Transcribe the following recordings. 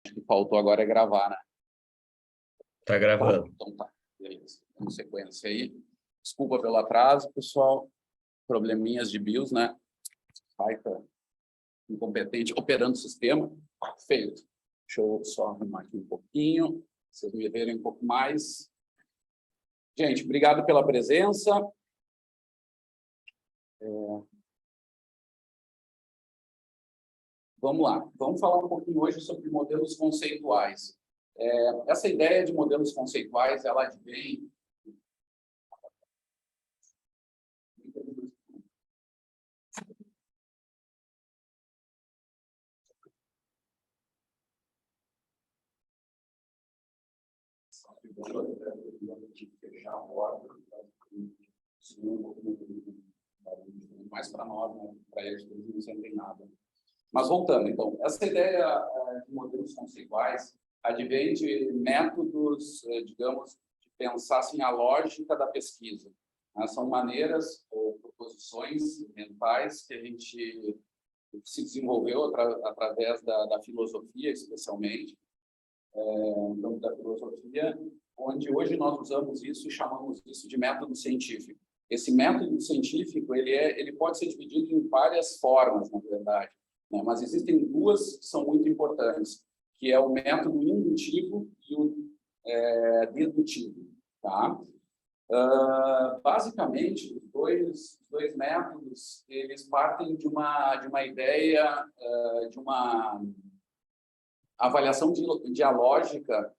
O que faltou agora é gravar, né? Tá gravando. Então tá, beleza. Vamos sequência aí. Desculpa pelo atraso, pessoal. Probleminhas de BIOS, né? Baita incompetente operando o sistema. Feito. Deixa eu só arrumar aqui um pouquinho, pra vocês me verem um pouco mais. Gente, obrigado pela presença. Vamos lá. Vamos falar um pouquinho hoje sobre modelos conceituais. Essa ideia de modelos conceituais, ela advém... fechar a porta, mais para nós, né? Para eles não sentem nada. Mas voltando, então, essa ideia de modelos conceituais advém de métodos, digamos, de pensar assim, a lógica da pesquisa. São maneiras ou proposições mentais que a gente se desenvolveu através da filosofia, especialmente, então, da filosofia, onde hoje nós usamos isso e chamamos isso de método científico. Esse método científico, ele pode ser dividido em várias formas, na verdade, né? Mas existem duas que são muito importantes, que é o método indutivo e o dedutivo, tá? Basicamente, os dois métodos, eles partem de uma ideia, de uma avaliação dialógica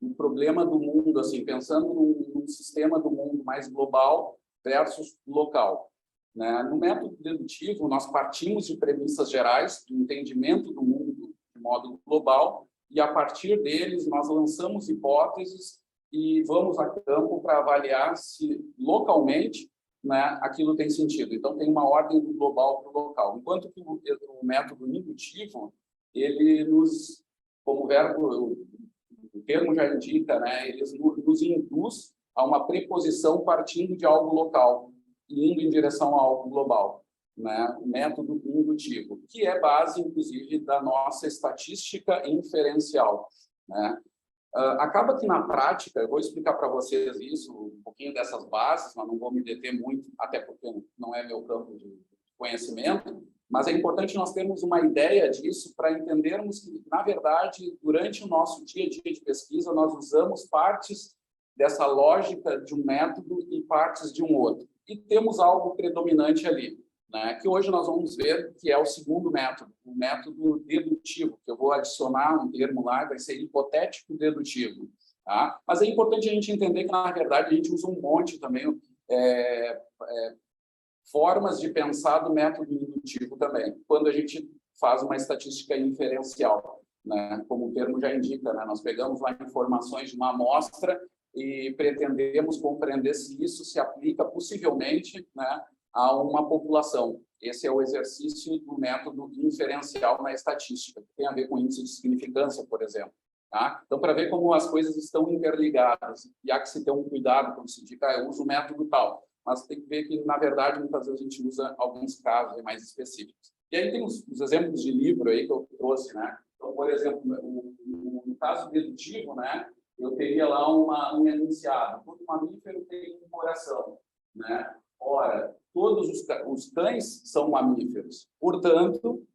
do problema do mundo, assim, pensando num sistema do mundo mais global versus local, né? No método dedutivo, nós partimos de premissas gerais, do entendimento do mundo de modo global, e a partir deles nós lançamos hipóteses e vamos a campo para avaliar se localmente, né, aquilo tem sentido. Então tem uma ordem do global para o local. Enquanto que o método indutivo, ele nos, como o termo já indica, né, ele nos induz a uma preposição partindo de algo local e indo em direção a algo global, né? O método indutivo, que é base, inclusive, da nossa estatística inferencial, né? Acaba que, na prática, eu vou explicar para vocês isso, um pouquinho dessas bases, mas não vou me deter muito, até porque não é meu campo de conhecimento, mas é importante nós termos uma ideia disso para entendermos que, na verdade, durante o nosso dia a dia de pesquisa, nós usamos partes dessa lógica de um método e partes de um outro. E temos algo predominante ali, né, que hoje nós vamos ver que é o segundo método, o método dedutivo, que eu vou adicionar um termo lá, vai ser hipotético dedutivo. Tá? Mas é importante a gente entender que, na verdade, a gente usa um monte também, formas de pensar do método indutivo também, quando a gente faz uma estatística inferencial, né? Como o termo já indica, né? Nós pegamos lá informações de uma amostra e pretendemos compreender se isso se aplica possivelmente, né, a uma população. Esse é o exercício do método inferencial na estatística, que tem a ver com índice de significância, por exemplo. Tá? Então, para ver como as coisas estão interligadas, e há que se ter um cuidado quando se indica, eu uso o método tal, mas tem que ver que, na verdade, muitas vezes a gente usa alguns casos mais específicos. E aí tem os exemplos de livro aí que eu trouxe, né? Então, por exemplo, no caso dedutivo, né, eu teria lá um enunciado. Todo mamífero tem um coração, né? Ora, todos os cães são mamíferos. Portanto,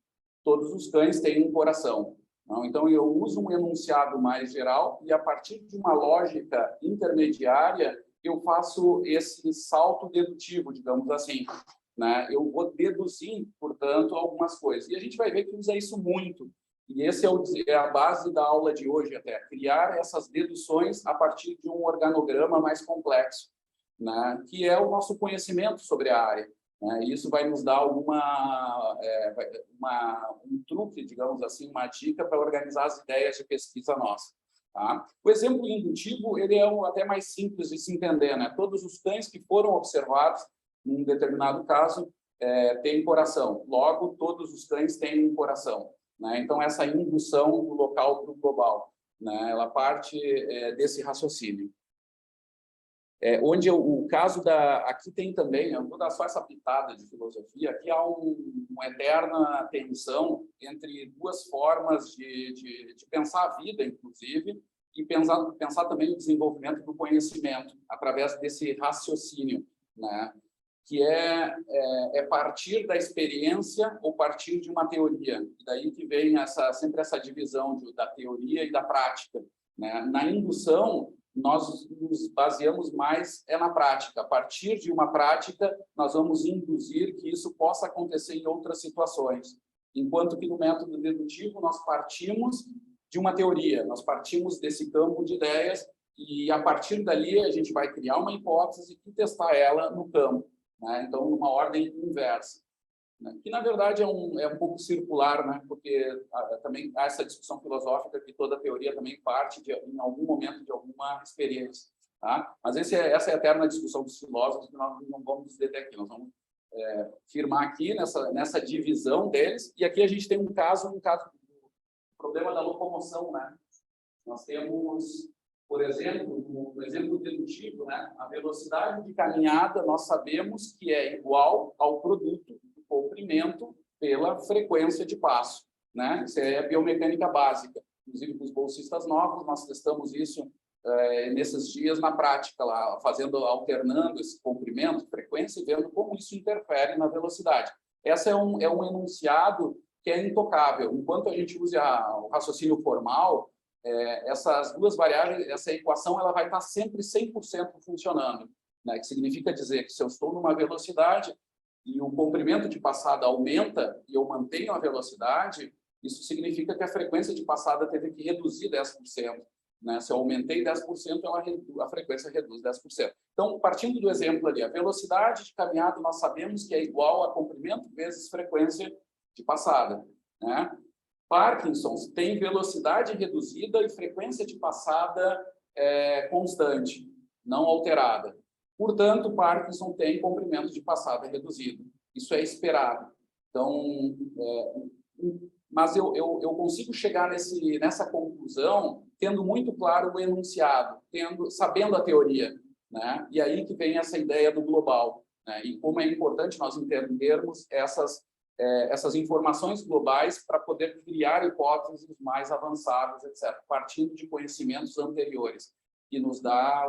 todos os cães têm um coração. Não? Então, eu uso um enunciado mais geral e, a partir de uma lógica intermediária, eu faço esse salto dedutivo, digamos assim, né? Eu vou deduzir, portanto, algumas coisas. E a gente vai ver que usa isso muito. E esse é a base da aula de hoje, até. Criar essas deduções a partir de um organograma mais complexo, né? Que é o nosso conhecimento sobre a área. Né? E isso vai nos dar um truque, digamos assim, uma dica para organizar as ideias de pesquisa nossa. Tá? O exemplo indutivo, ele é até mais simples de se entender, né? Todos os cães que foram observados, num determinado caso, têm coração. Logo, todos os cães têm um coração. Né? Então, essa indução do local para o global, né? Ela parte desse raciocínio. Onde o caso da... Aqui tem também, eu vou dar só essa pitada de filosofia, aqui há uma eterna tensão entre duas formas de pensar a vida, inclusive, e pensar também o desenvolvimento do conhecimento, através desse raciocínio, né? Que é partir da experiência ou partir de uma teoria. E daí que vem sempre essa divisão da teoria e da prática, né? Na indução, nós nos baseamos mais na prática. A partir de uma prática, nós vamos induzir que isso possa acontecer em outras situações. Enquanto que no método dedutivo, nós partimos de uma teoria, nós partimos desse campo de ideias e, a partir dali, a gente vai criar uma hipótese e testar ela no campo, né? Então, numa ordem inversa, né? Que, na verdade, é um pouco circular, né? Porque também há essa discussão filosófica que toda teoria também parte, em algum momento, de alguma experiência. Tá? Mas essa é a eterna discussão dos filósofos, que nós não vamos nos deter aqui. Nós vamos firmar aqui nessa divisão deles. E aqui a gente tem um caso do problema da locomoção, né? Nós temos, por exemplo, no exemplo dedutivo, né? A velocidade de caminhada, nós sabemos que é igual ao produto do comprimento pela frequência de passo, né? Isso é a biomecânica básica. Inclusive, para os bolsistas novos, nós testamos isso nesses dias na prática, lá, alternando esse comprimento, frequência, e vendo como isso interfere na velocidade. Esse é um enunciado que é intocável. Enquanto a gente usa o raciocínio formal, essas duas variáveis, essa equação, ela vai estar sempre 100% funcionando, né? Que significa dizer que se eu estou numa velocidade e o comprimento de passada aumenta e eu mantenho a velocidade, isso significa que a frequência de passada teve que reduzir 10%. Né? Se eu aumentei 10%, a frequência reduz 10%. Então, partindo do exemplo ali, a velocidade de caminhada nós sabemos que é igual a comprimento vezes frequência de passada, né? Parkinson's tem velocidade reduzida e frequência de passada constante, não alterada. Portanto, Parkinson tem comprimento de passada reduzido. Isso é esperado. Então, mas eu consigo chegar nessa conclusão tendo muito claro o enunciado, sabendo a teoria, né? E aí que vem essa ideia do global, né? E como é importante nós entendermos essas informações globais para poder criar hipóteses mais avançadas, etc., partindo de conhecimentos anteriores, que nos dá a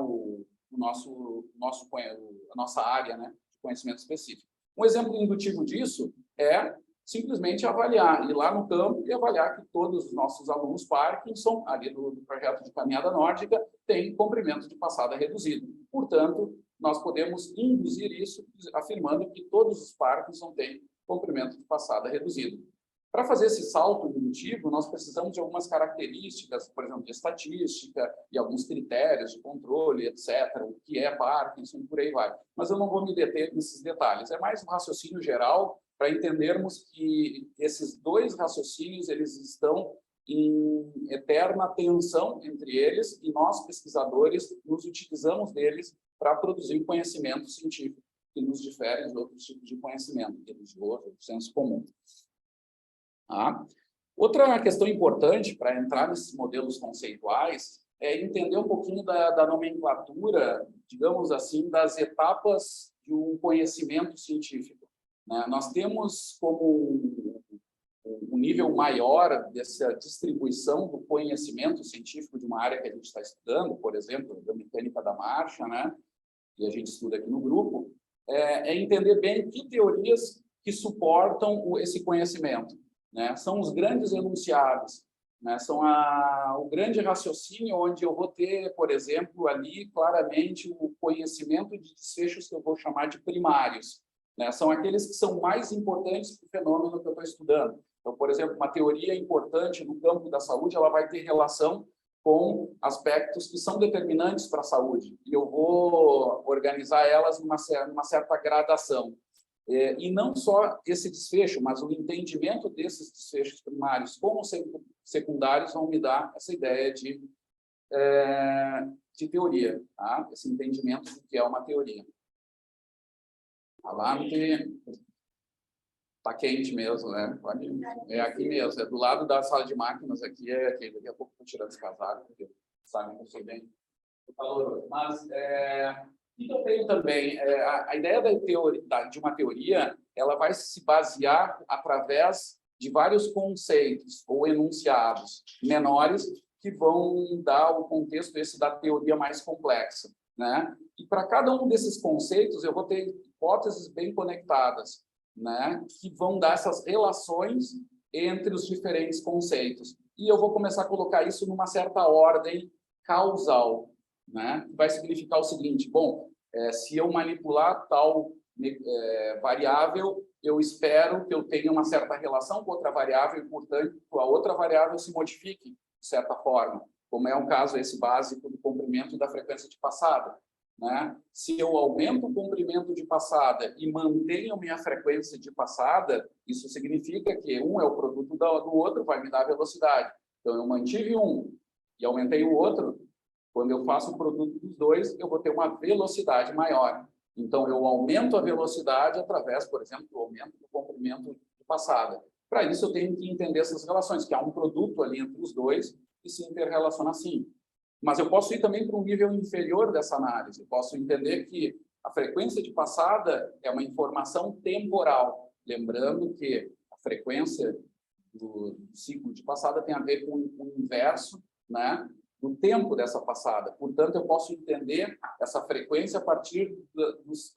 nossa área, né, de conhecimento específico. Um exemplo indutivo disso é simplesmente avaliar, ir lá no campo e avaliar que todos os nossos alunos Parkinson, ali do projeto de caminhada nórdica, têm comprimento de passada reduzido. Portanto, nós podemos induzir isso afirmando que todos os Parkinson têm comprimento de passada reduzido. Para fazer esse salto indutivo, nós precisamos de algumas características, por exemplo, de estatística e alguns critérios de controle, etc., o que é Parkinson, por aí vai. Mas eu não vou me deter nesses detalhes. É mais um raciocínio geral para entendermos que esses dois raciocínios eles estão em eterna tensão entre eles e nós, pesquisadores, nos utilizamos deles para produzir conhecimento científico que nos difere de outros tipos de conhecimento, religioso, senso comum. Outra questão importante para entrar nesses modelos conceituais é entender um pouquinho da nomenclatura, digamos assim, das etapas de um conhecimento científico, né? Nós temos como um nível maior dessa distribuição do conhecimento científico de uma área que a gente está estudando, por exemplo, a mecânica da marcha, né? E a gente estuda aqui no grupo, é entender bem que teorias que suportam esse conhecimento, né? São os grandes enunciados, né? São o grande raciocínio onde eu vou ter, por exemplo, ali claramente o conhecimento de desfechos que eu vou chamar de primários, né? São aqueles que são mais importantes para o fenômeno que eu estou estudando. Então, por exemplo, uma teoria importante no campo da saúde, ela vai ter relação com aspectos que são determinantes para a saúde. E eu vou organizar elas numa certa gradação. E não só esse desfecho, mas o entendimento desses desfechos primários como secundários vão me dar essa ideia de teoria, tá? Esse entendimento do que é uma teoria. Está quente mesmo, né? É aqui mesmo, é do lado da sala de máquinas aqui, daqui a pouco estou tirando esse casaco, porque sabem que eu sou bem valoroso. Mas o que eu tenho também, a ideia de uma teoria, ela vai se basear através de vários conceitos ou enunciados menores que vão dar o contexto esse da teoria mais complexa, né? E para cada um desses conceitos, eu vou ter hipóteses bem conectadas, né? Que vão dar essas relações entre os diferentes conceitos. E eu vou começar a colocar isso numa certa ordem causal, né? Vai significar o seguinte: bom, se eu manipular tal variável, eu espero que eu tenha uma certa relação com outra variável e, portanto, a outra variável se modifique de certa forma, como é o caso esse básico do comprimento e da frequência de passada, né? Se eu aumento o comprimento de passada e mantenho a minha frequência de passada, isso significa que um é o produto do outro, vai me dar velocidade. Então, eu mantive um e aumentei o outro. Quando eu faço o produto dos dois, eu vou ter uma velocidade maior. Então, eu aumento a velocidade através, por exemplo, do aumento do comprimento de passada. Para isso, eu tenho que entender essas relações, que há um produto ali entre os dois que se interrelaciona assim. Mas eu posso ir também para um nível inferior dessa análise. Eu posso entender que a frequência de passada é uma informação temporal. Lembrando que a frequência do ciclo de passada tem a ver com o inverso, né, do tempo dessa passada. Portanto, eu posso entender essa frequência a partir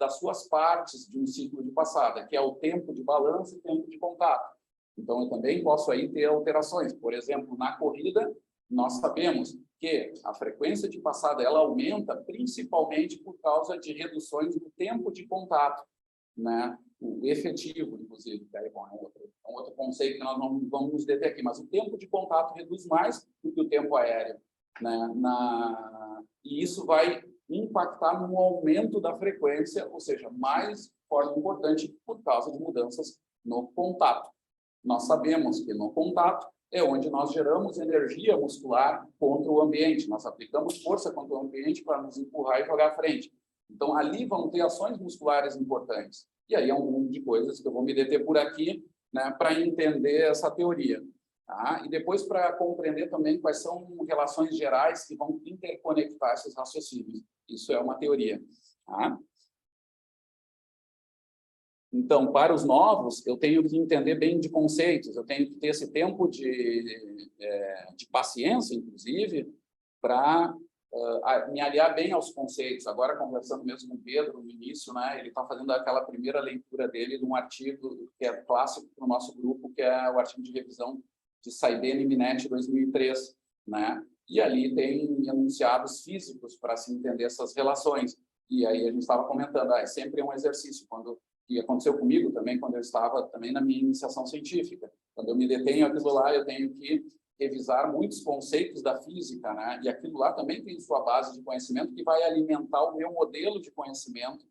das suas partes de um ciclo de passada, que é o tempo de balanço e o tempo de contato. Então, eu também posso aí ter alterações. Por exemplo, na corrida, nós sabemos que a frequência de passada ela aumenta principalmente por causa de reduções no tempo de contato, né? O efetivo, inclusive, que aí, bom, é um outro conceito que nós não vamos nos deter aqui, mas o tempo de contato reduz mais do que o tempo aéreo, né? E isso vai impactar no aumento da frequência, ou seja, mais de forma importante por causa de mudanças no contato. Nós sabemos que no contato é onde nós geramos energia muscular contra o ambiente. Nós aplicamos força contra o ambiente para nos empurrar e jogar à frente. Então, ali vão ter ações musculares importantes. E aí é um mundo de coisas que eu vou me deter por aqui, né, para entender essa teoria. Tá? E depois para compreender também quais são relações gerais que vão interconectar esses raciocínios. Isso é uma teoria. Tá? Então, para os novos, eu tenho que entender bem de conceitos, eu tenho que ter esse tempo de paciência, inclusive, para me aliar bem aos conceitos. Agora, conversando mesmo com o Pedro, no início, né, ele está fazendo aquela primeira leitura dele de um artigo que é clássico para o nosso grupo, que é o artigo de revisão de Saidene e Minetti, 2003, né? E ali tem enunciados físicos para se entender essas relações. E aí a gente estava comentando, é sempre um exercício, que aconteceu comigo também quando eu estava também na minha iniciação científica. Quando eu me detenho aquilo lá, eu tenho que revisar muitos conceitos da física, né? E aquilo lá também tem sua base de conhecimento que vai alimentar o meu modelo de conhecimento,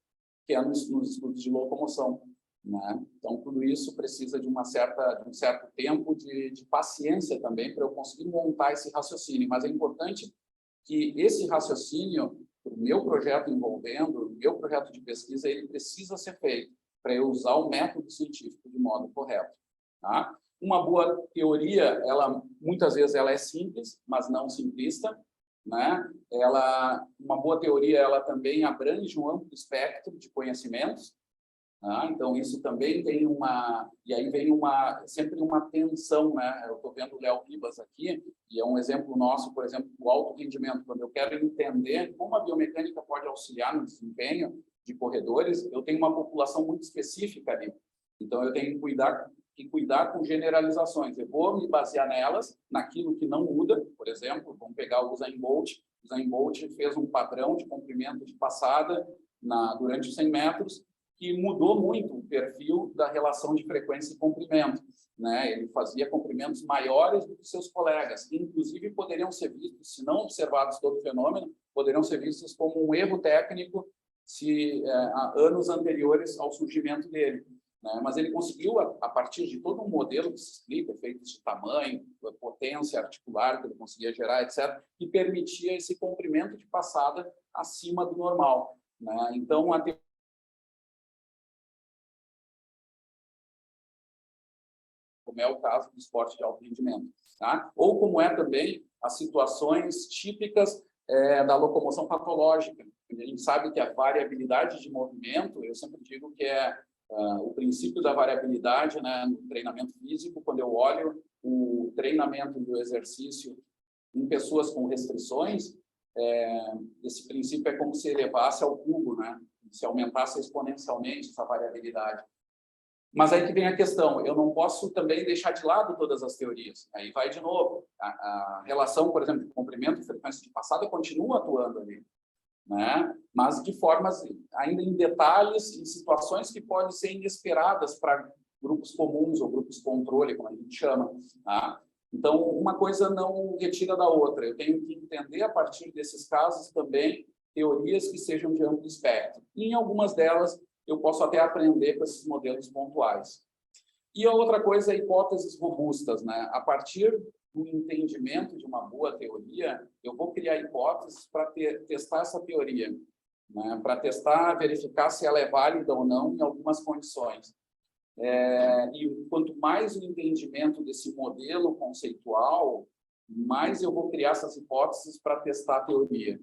que é nos estudos de locomoção, né? Então, tudo isso precisa de um certo tempo de paciência também para eu conseguir montar esse raciocínio. Mas é importante que esse raciocínio, o meu projeto envolvendo, o meu projeto de pesquisa, ele precisa ser feito para eu usar o método científico de modo correto. Tá? Uma boa teoria, muitas vezes ela é simples, mas não simplista, né? Uma boa teoria, ela também abrange um amplo espectro de conhecimentos. Tá? Então, isso também tem e aí vem sempre uma tensão, né? Eu estou vendo o Léo Ribas aqui, e é um exemplo nosso, por exemplo, do alto rendimento. Quando eu quero entender como a biomecânica pode auxiliar no desempenho de corredores, eu tenho uma população muito específica ali. Então, eu tenho que cuidar com generalizações. Eu vou me basear nelas, naquilo que não muda. Por exemplo, vamos pegar o Usain Bolt. O Usain Bolt fez um padrão de comprimento de passada durante os 100 metros, que mudou muito o perfil da relação de frequência e comprimento, né? Ele fazia comprimentos maiores do que seus colegas, que inclusive poderiam ser vistos, se não observados todo o fenômeno, poderiam ser vistos como um erro técnico há anos anteriores ao surgimento dele, né? Mas ele conseguiu, a partir de todo um modelo que se explica, efeitos de tamanho, potência articular que ele conseguia gerar, etc., que permitia esse comprimento de passada acima do normal, né? Então, como é o caso do esporte de alto rendimento, tá? Ou como é também as situações típicas da locomoção patológica. A gente sabe que a variabilidade de movimento, eu sempre digo que é o princípio da variabilidade, né, no treinamento físico. Quando eu olho o treinamento do exercício em pessoas com restrições, esse princípio é como se elevasse ao cubo, né? Se aumentasse exponencialmente essa variabilidade. Mas aí que vem a questão, eu não posso também deixar de lado todas as teorias. Aí vai de novo, a relação, por exemplo, de comprimento e frequência de passada continua atuando ali, né? Mas de formas, ainda em detalhes, em situações que podem ser inesperadas para grupos comuns ou grupos controle, como a gente chama, tá? Então, uma coisa não retira da outra. Eu tenho que entender, a partir desses casos, também teorias que sejam de amplo espectro. E em algumas delas, eu posso até aprender com esses modelos pontuais. E a outra coisa é hipóteses robustas, né? A partir do entendimento de uma boa teoria, eu vou criar hipóteses para testar essa teoria, né? Para testar, verificar se ela é válida ou não em algumas condições. E quanto mais o entendimento desse modelo conceitual, mais eu vou criar essas hipóteses para testar a teoria.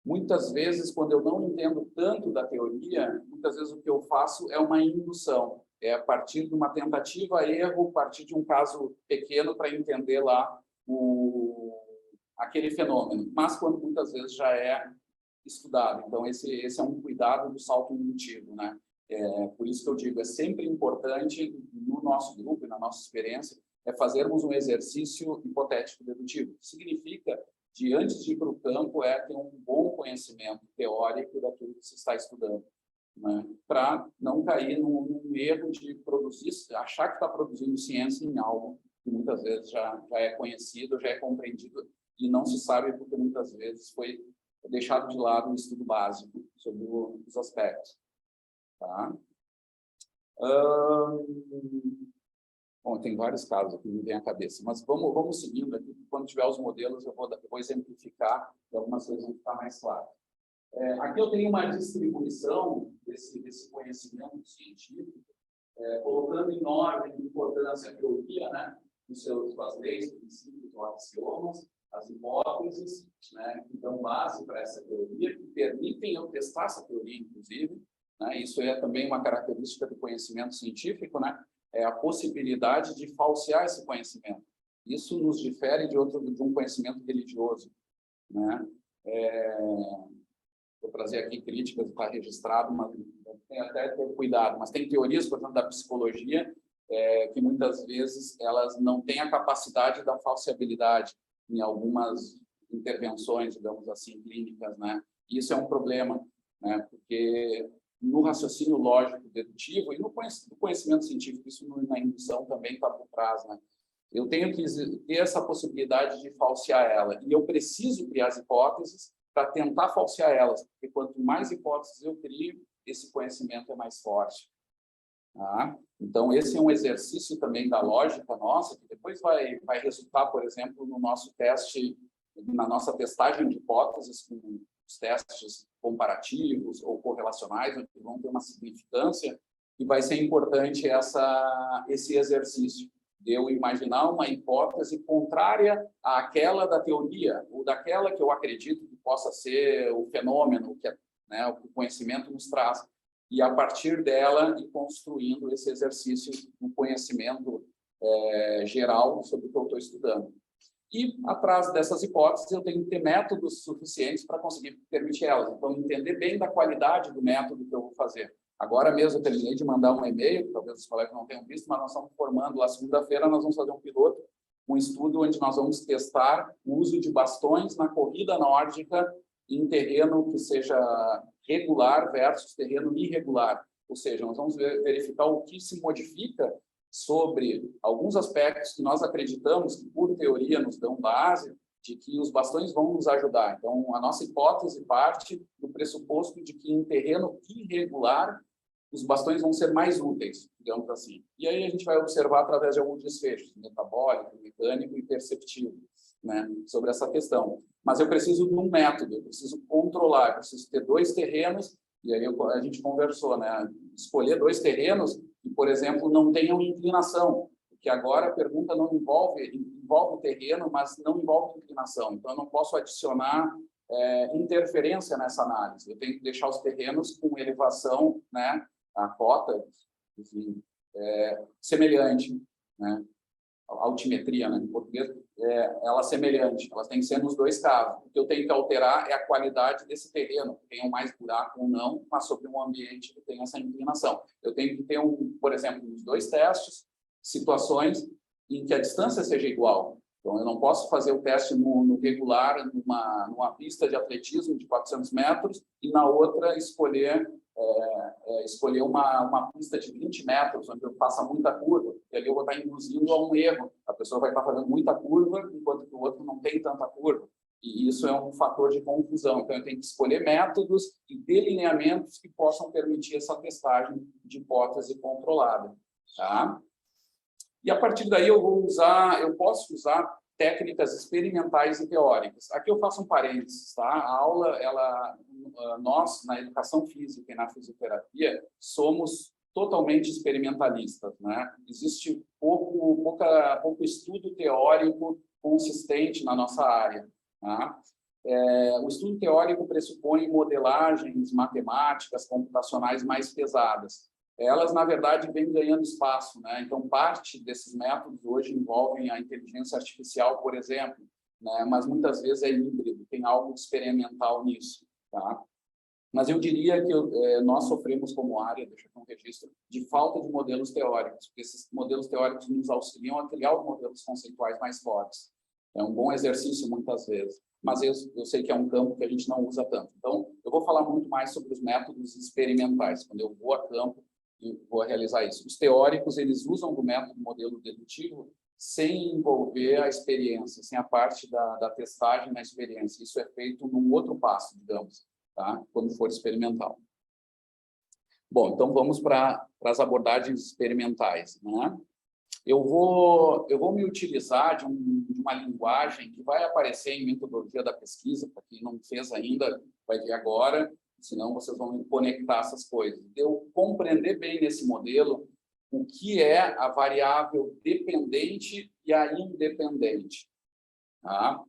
Muitas vezes, quando eu não entendo tanto da teoria, muitas vezes o que eu faço é uma indução. É a partir de uma tentativa, erro, a partir de um caso pequeno para entender lá aquele fenômeno. Mas quando muitas vezes já é estudado. Então, esse é um cuidado do salto indutivo, né? Por isso que eu digo, é sempre importante, no nosso grupo e na nossa experiência, fazermos um exercício hipotético dedutivo. Significa de antes de ir para o campo ter um bom conhecimento teórico daquilo que se está estudando, né? Para não cair num erro de produzir, achar que está produzindo ciência em algo que muitas vezes já é conhecido, já é compreendido e não se sabe porque muitas vezes foi deixado de lado o estudo básico sobre os aspectos. Tá? Bom, tem vários casos aqui que me vem à cabeça, mas vamos seguindo aqui. Quando tiver os modelos, eu vou exemplificar e algumas coisas vão ficar mais claras. Aqui eu tenho uma distribuição desse conhecimento científico, colocando em ordem de importância a teoria, né, com as leis, princípios ou axiomas, as hipóteses, né, que dão base para essa teoria, que permitem eu testar essa teoria, inclusive, né? Isso é também uma característica do conhecimento científico, né? É a possibilidade de falsear esse conhecimento. Isso nos difere de um conhecimento religioso, né? Vou trazer aqui críticas, está registrado, mas tem até ter cuidado. Mas tem teorias, por exemplo, da psicologia, que muitas vezes elas não têm a capacidade da falseabilidade em algumas intervenções, digamos assim, clínicas, né? Isso é um problema, né? Porque no raciocínio lógico dedutivo e no conhecimento científico, isso na indução também está por trás, né? Eu tenho que ter essa possibilidade de falsear ela, e eu preciso criar as hipóteses para tentar falsear elas, porque quanto mais hipóteses eu crio, esse conhecimento é mais forte. Tá? Então, esse é um exercício também da lógica nossa, que depois vai resultar, por exemplo, no nosso teste, na nossa testagem de hipóteses, com os testes comparativos ou correlacionais, onde vão ter uma significância, e vai ser importante esse exercício de eu imaginar uma hipótese contrária àquela da teoria, ou daquela que eu acredito que possa ser o fenômeno que né, o conhecimento nos traz, e a partir dela ir construindo esse exercício do conhecimento geral sobre o que eu estou estudando. E, atrás dessas hipóteses, eu tenho que ter métodos suficientes para conseguir permitir elas. Então, entender bem da qualidade do método que eu vou fazer. Agora mesmo, eu terminei de mandar um e-mail, talvez os colegas não tenham visto, mas nós estamos formando lá, segunda-feira, nós vamos fazer um piloto, um estudo onde nós vamos testar o uso de bastões na corrida nórdica em terreno que seja regular versus terreno irregular. Ou seja, nós vamos verificar o que se modifica sobre alguns aspectos que nós acreditamos que, por teoria, nos dão base de que os bastões vão nos ajudar. Então, a nossa hipótese parte do pressuposto de que, em terreno irregular, os bastões vão ser mais úteis, digamos assim. E aí a gente vai observar através de alguns desfechos, metabólico, mecânico e perceptivo, né, sobre essa questão. Mas eu preciso de um método, eu preciso controlar, eu preciso ter 2 terrenos, e aí a gente conversou, né, escolher 2 terrenos que, por exemplo, não tenham inclinação, porque agora a pergunta não envolve o terreno, mas não envolve inclinação. Então, eu não posso adicionar interferência nessa análise. Eu tenho que deixar os terrenos com elevação, né, a cota, enfim, semelhante, né, altimetria, né, em português, ela semelhante, elas têm que ser nos dois casos. O que eu tenho que alterar é a qualidade desse terreno, que tenha mais buraco ou não, mas sobre um ambiente que tem essa inclinação. Eu tenho que ter, por exemplo, nos dois testes, situações em que a distância seja igual. Então, eu não posso fazer o teste no regular, numa pista de atletismo de 400 metros, e na outra escolher uma pista de 20 metros, onde eu faça muita curva, e ali eu vou estar induzindo a um erro. A pessoa vai estar fazendo muita curva, enquanto que o outro não tem tanta curva. E isso é um fator de confusão. Então, eu tenho que escolher métodos e delineamentos que possam permitir essa testagem de hipótese controlada. Tá? E, a partir daí, eu posso usar técnicas experimentais e teóricas. Aqui eu faço um parênteses, tá? A aula, nós, na educação física e na fisioterapia, somos totalmente experimentalistas, né? Existe pouco estudo teórico consistente na nossa área, tá? O estudo teórico pressupõe modelagens matemáticas, computacionais mais pesadas. Elas, na verdade, vêm ganhando espaço, né? Então, parte desses métodos hoje envolvem a inteligência artificial, por exemplo, né? Mas muitas vezes é híbrido, tem algo experimental nisso, tá? Mas eu diria que nós sofremos como área, deixa eu ter um registro, de falta de modelos teóricos, porque esses modelos teóricos nos auxiliam a criar os modelos conceituais mais fortes. É um bom exercício, muitas vezes, mas eu sei que é um campo que a gente não usa tanto. Então, eu vou falar muito mais sobre os métodos experimentais, quando eu vou a campo e vou realizar isso. Os teóricos, eles usam do método modelo dedutivo sem envolver a experiência, sem a parte da testagem na experiência. Isso é feito num outro passo, digamos, tá? Quando for experimental. Bom, então vamos para as abordagens experimentais, né? Eu vou me utilizar de uma linguagem que vai aparecer em metodologia da pesquisa, para quem não fez ainda, vai ver agora, senão vocês vão conectar essas coisas. Eu compreender bem nesse modelo o que é a variável dependente e a independente. Tá?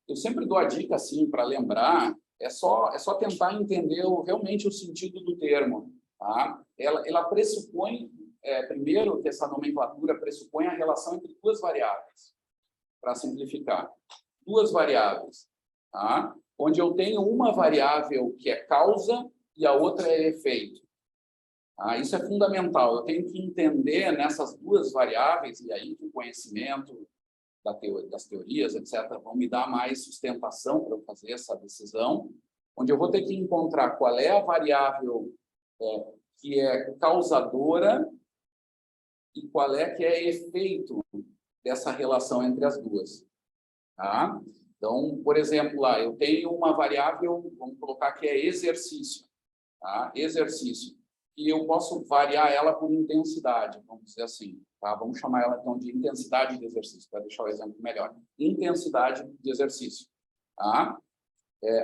Eu sempre dou a dica, assim, para lembrar, é só tentar entender realmente o sentido do termo. Tá? Ela pressupõe, primeiro, que essa nomenclatura pressupõe a relação entre duas variáveis, para simplificar. Duas variáveis, tá? Onde eu tenho uma variável que é causa e a outra é efeito. Tá? Isso é fundamental. Eu tenho que entender nessas duas variáveis, e aí o conhecimento das teorias, etc., vão me dar mais sustentação para eu fazer essa decisão, onde eu vou ter que encontrar qual é a variável que é causadora e qual é que é efeito dessa relação entre as duas. Tá? Então, por exemplo, lá eu tenho uma variável, vamos colocar que é exercício. Tá? Exercício. E eu posso variar ela por intensidade, vamos dizer assim. Tá? Vamos chamar ela, então, de intensidade de exercício, para deixar o exemplo melhor. Intensidade de exercício. Tá?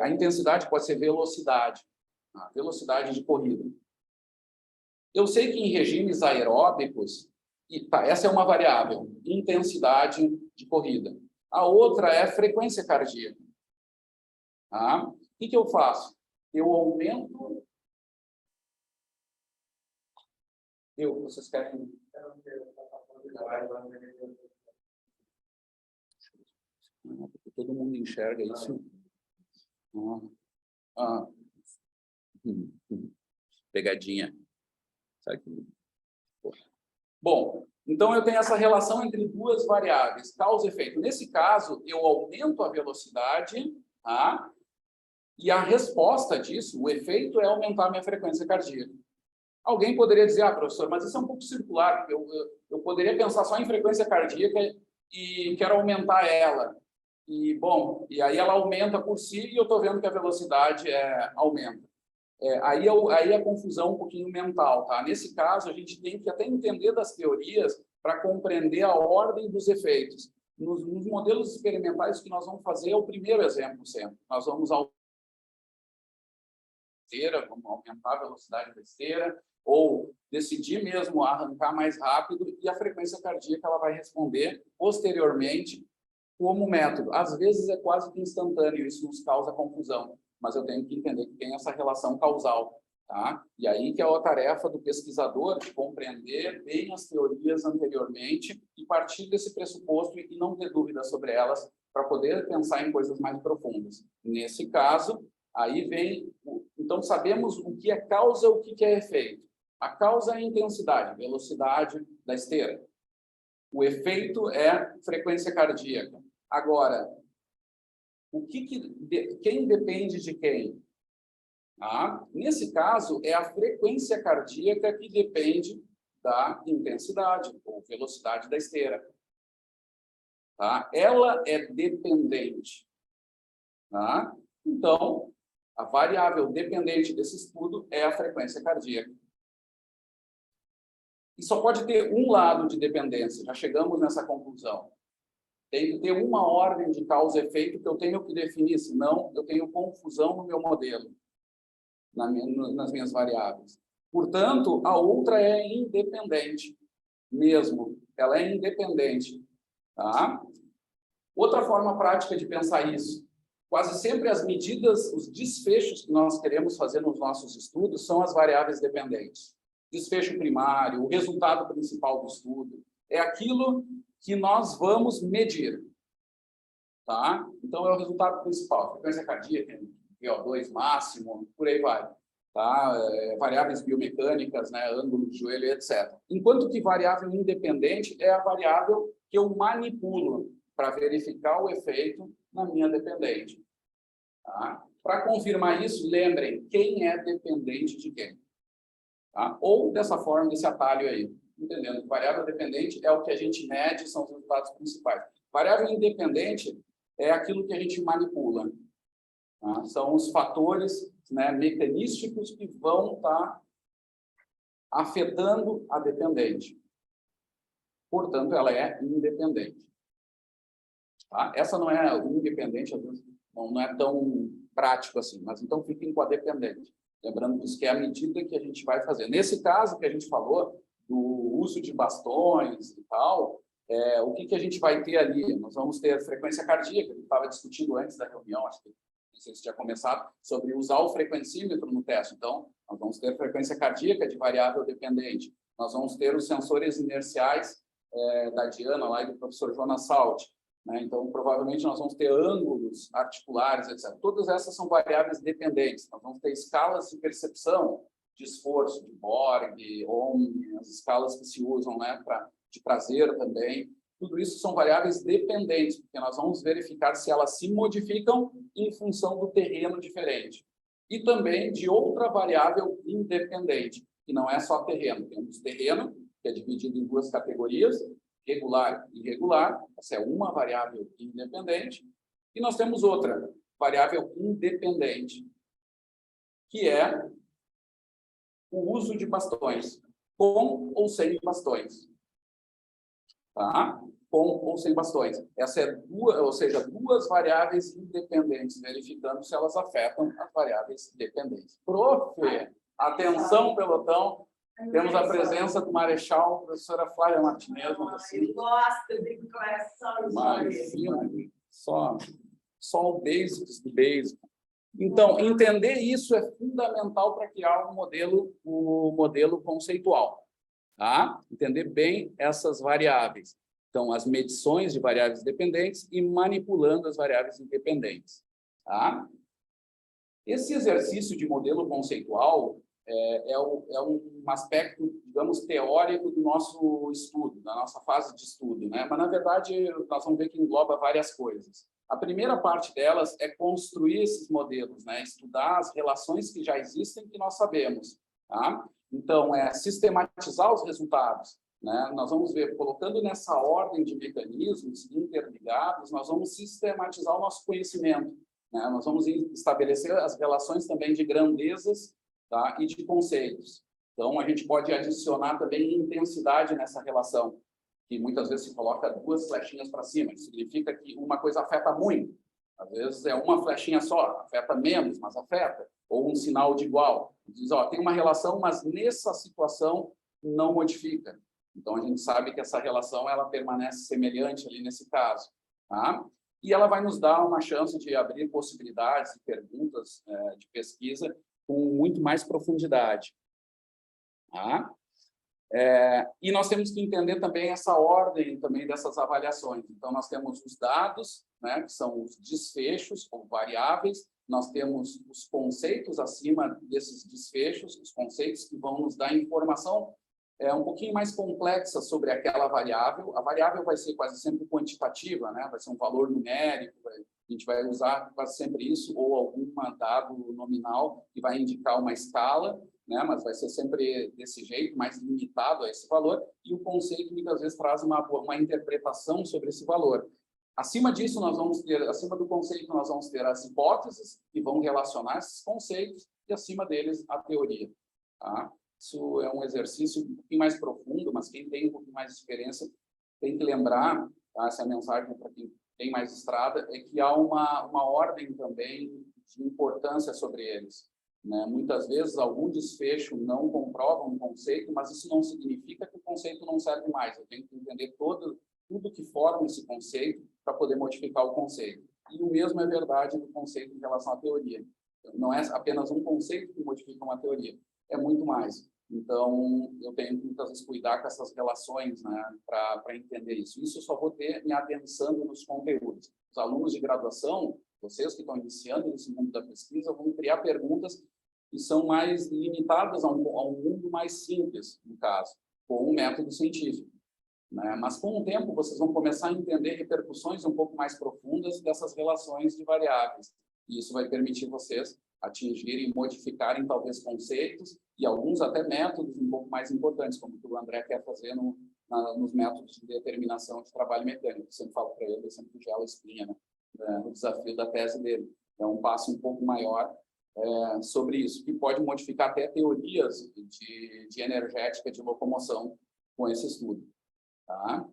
A intensidade pode ser velocidade. Tá? Velocidade de corrida. Eu sei que em regimes aeróbicos, essa é uma variável, intensidade de corrida. A outra é frequência cardíaca. Tá? O que eu faço? Eu aumento... Vocês querem... Todo mundo enxerga isso. Pegadinha. Bom, então eu tenho essa relação entre duas variáveis, causa e efeito. Nesse caso, eu aumento a velocidade, tá? E a resposta disso, o efeito, é aumentar a minha frequência cardíaca. Alguém poderia dizer, professor, mas isso é um pouco circular. Eu poderia pensar só em frequência cardíaca e quero aumentar ela. E aí ela aumenta por si e eu estou vendo que a velocidade aumenta. Aí a confusão um pouquinho mental. Tá? Nesse caso, a gente tem que até entender das teorias para compreender a ordem dos efeitos. Nos modelos experimentais, o que nós vamos fazer é o primeiro exemplo sempre. Nós vamos aumentar a velocidade da esteira, ou decidir mesmo arrancar mais rápido, e a frequência cardíaca ela vai responder posteriormente como método. Às vezes é quase que instantâneo, isso nos causa confusão, mas eu tenho que entender que tem essa relação causal. Tá? E aí que é a tarefa do pesquisador de compreender bem as teorias anteriormente e partir desse pressuposto e não ter dúvidas sobre elas para poder pensar em coisas mais profundas. Nesse caso, aí vem... Então, sabemos o que é causa, o que é efeito. A causa é a intensidade, velocidade da esteira. O efeito é frequência cardíaca. Agora, quem depende de quem? Nesse caso, é a frequência cardíaca que depende da intensidade ou velocidade da esteira. Tá? Ela é dependente. Tá? Então, a variável dependente desse estudo é a frequência cardíaca. E só pode ter um lado de dependência, já chegamos nessa conclusão. Tem que ter uma ordem de causa e efeito que eu tenho que definir, senão eu tenho confusão no meu modelo, nas minhas variáveis. Portanto, a outra é independente mesmo, ela é independente. Tá? Outra forma prática de pensar isso, quase sempre as medidas, os desfechos que nós queremos fazer nos nossos estudos são as variáveis dependentes. Desfecho primário, o resultado principal do estudo, é aquilo que nós vamos medir. Tá? Então, é o resultado principal, frequência cardíaca, VO2 máximo, por aí vai. Tá? Variáveis biomecânicas, né? Ângulo de joelho, etc. Enquanto que variável independente é a variável que eu manipulo para verificar o efeito na minha dependente. Tá? Para confirmar isso, lembrem, quem é dependente de quem? Tá? Ou dessa forma, desse atalho aí. Entendendo que variável dependente é o que a gente mede, são os resultados principais. Variável independente é aquilo que a gente manipula. Tá? São os fatores, né, mecanísticos que vão estar afetando a dependente. Portanto, ela é independente. Tá? Essa não é independente, às vezes não é tão prático assim, mas então fiquem com a dependente. Lembrando que isso que é a medida que a gente vai fazer. Nesse caso que a gente falou, do uso de bastões e tal, o que a gente vai ter ali? Nós vamos ter frequência cardíaca, que estava discutindo antes da reunião, acho que não sei se tinha começado, sobre usar o frequencímetro no teste. Então, nós vamos ter frequência cardíaca de variável dependente. Nós vamos ter os sensores inerciais da Diana lá e do professor Jonas Salt. Né? Então, provavelmente, nós vamos ter ângulos articulares, etc. Todas essas são variáveis dependentes. Nós vamos ter escalas de percepção de esforço, de Borg, Ohm, as escalas que se usam, né, de prazer também. Tudo isso são variáveis dependentes, porque nós vamos verificar se elas se modificam em função do terreno diferente. E também de outra variável independente, que não é só terreno. Temos terreno, que é dividido em duas categorias, regular e irregular. Essa é uma variável independente. E nós temos outra variável independente, que é o uso de bastões, com ou sem bastões. Tá? Com ou sem bastões. Essa é duas variáveis independentes, verificando se elas afetam as variáveis dependentes. Prof, atenção, pelotão, temos a presença do Marechal, professora Flávia Martinez. Eu gosto de classe só o basics do basic. Então, entender isso é fundamental para criar o modelo conceitual. Tá? Entender bem essas variáveis. Então, as medições de variáveis dependentes e manipulando as variáveis independentes. Tá? Esse exercício de modelo conceitual é um aspecto, digamos, teórico do nosso estudo, da nossa fase de estudo, né? Mas, na verdade, nós vamos ver que engloba várias coisas. A primeira parte delas é construir esses modelos, né? Estudar as relações que já existem, que nós sabemos. Tá? Então, sistematizar os resultados. Né? Nós vamos ver, colocando nessa ordem de mecanismos interligados, nós vamos sistematizar o nosso conhecimento. Né? Nós vamos estabelecer as relações também de grandezas, tá? E de conceitos. Então, a gente pode adicionar também intensidade nessa relação, que muitas vezes se coloca duas flechinhas para cima. Isso significa que uma coisa afeta muito. Às vezes é uma flechinha só, afeta menos, mas afeta. Ou um sinal de igual. Diz, ó, tem uma relação, mas nessa situação não modifica. Então, a gente sabe que essa relação ela permanece semelhante ali nesse caso. tá? E ela vai nos dar uma chance de abrir possibilidades e perguntas de pesquisa com muito mais profundidade. Tá? E nós temos que entender também essa ordem também dessas avaliações. Então, nós temos os dados, né, que são os desfechos ou variáveis, nós temos os conceitos acima desses desfechos, os conceitos que vão nos dar informação um pouquinho mais complexa sobre aquela variável. A variável vai ser quase sempre quantitativa, né? Vai ser um valor numérico, a gente vai usar quase sempre isso, ou algum dado nominal que vai indicar uma escala, né? Mas vai ser sempre desse jeito, mais limitado a esse valor, e o conceito muitas vezes traz uma interpretação sobre esse valor. Acima disso, nós vamos ter, acima do conceito, nós vamos ter as hipóteses que vão relacionar esses conceitos, e acima deles, a teoria. Tá? Isso é um exercício um pouquinho mais profundo, mas quem tem um pouquinho mais de experiência tem que lembrar, tá? Essa é a mensagem para quem tem mais estrada, é que há uma ordem também de importância sobre eles. Né? Muitas vezes, algum desfecho não comprova um conceito, mas isso não significa que o conceito não serve mais. Eu tenho que entender tudo que forma esse conceito para poder modificar o conceito. E o mesmo é verdade do conceito em relação à teoria. Não é apenas um conceito que modifica uma teoria, é muito mais. Então, eu tenho que muitas vezes cuidar com essas relações, né, para entender isso. Isso eu só vou ter me adensando nos conteúdos. Os alunos de graduação, vocês que estão iniciando nesse mundo da pesquisa, vão criar perguntas que são mais limitadas a um mundo mais simples, no caso, com um método científico. Né? Mas, com o tempo, vocês vão começar a entender repercussões um pouco mais profundas dessas relações de variáveis. E isso vai permitir vocês atingirem, modificarem, talvez, conceitos e alguns até métodos um pouco mais importantes, como o André quer fazer nos métodos de determinação de trabalho mecânico. Eu sempre falo para ele, eu sempre gelo a espinha, né? O desafio da tese dele. É um passo um pouco maior sobre isso, que pode modificar até teorias de energética de locomoção com esse estudo. Tá?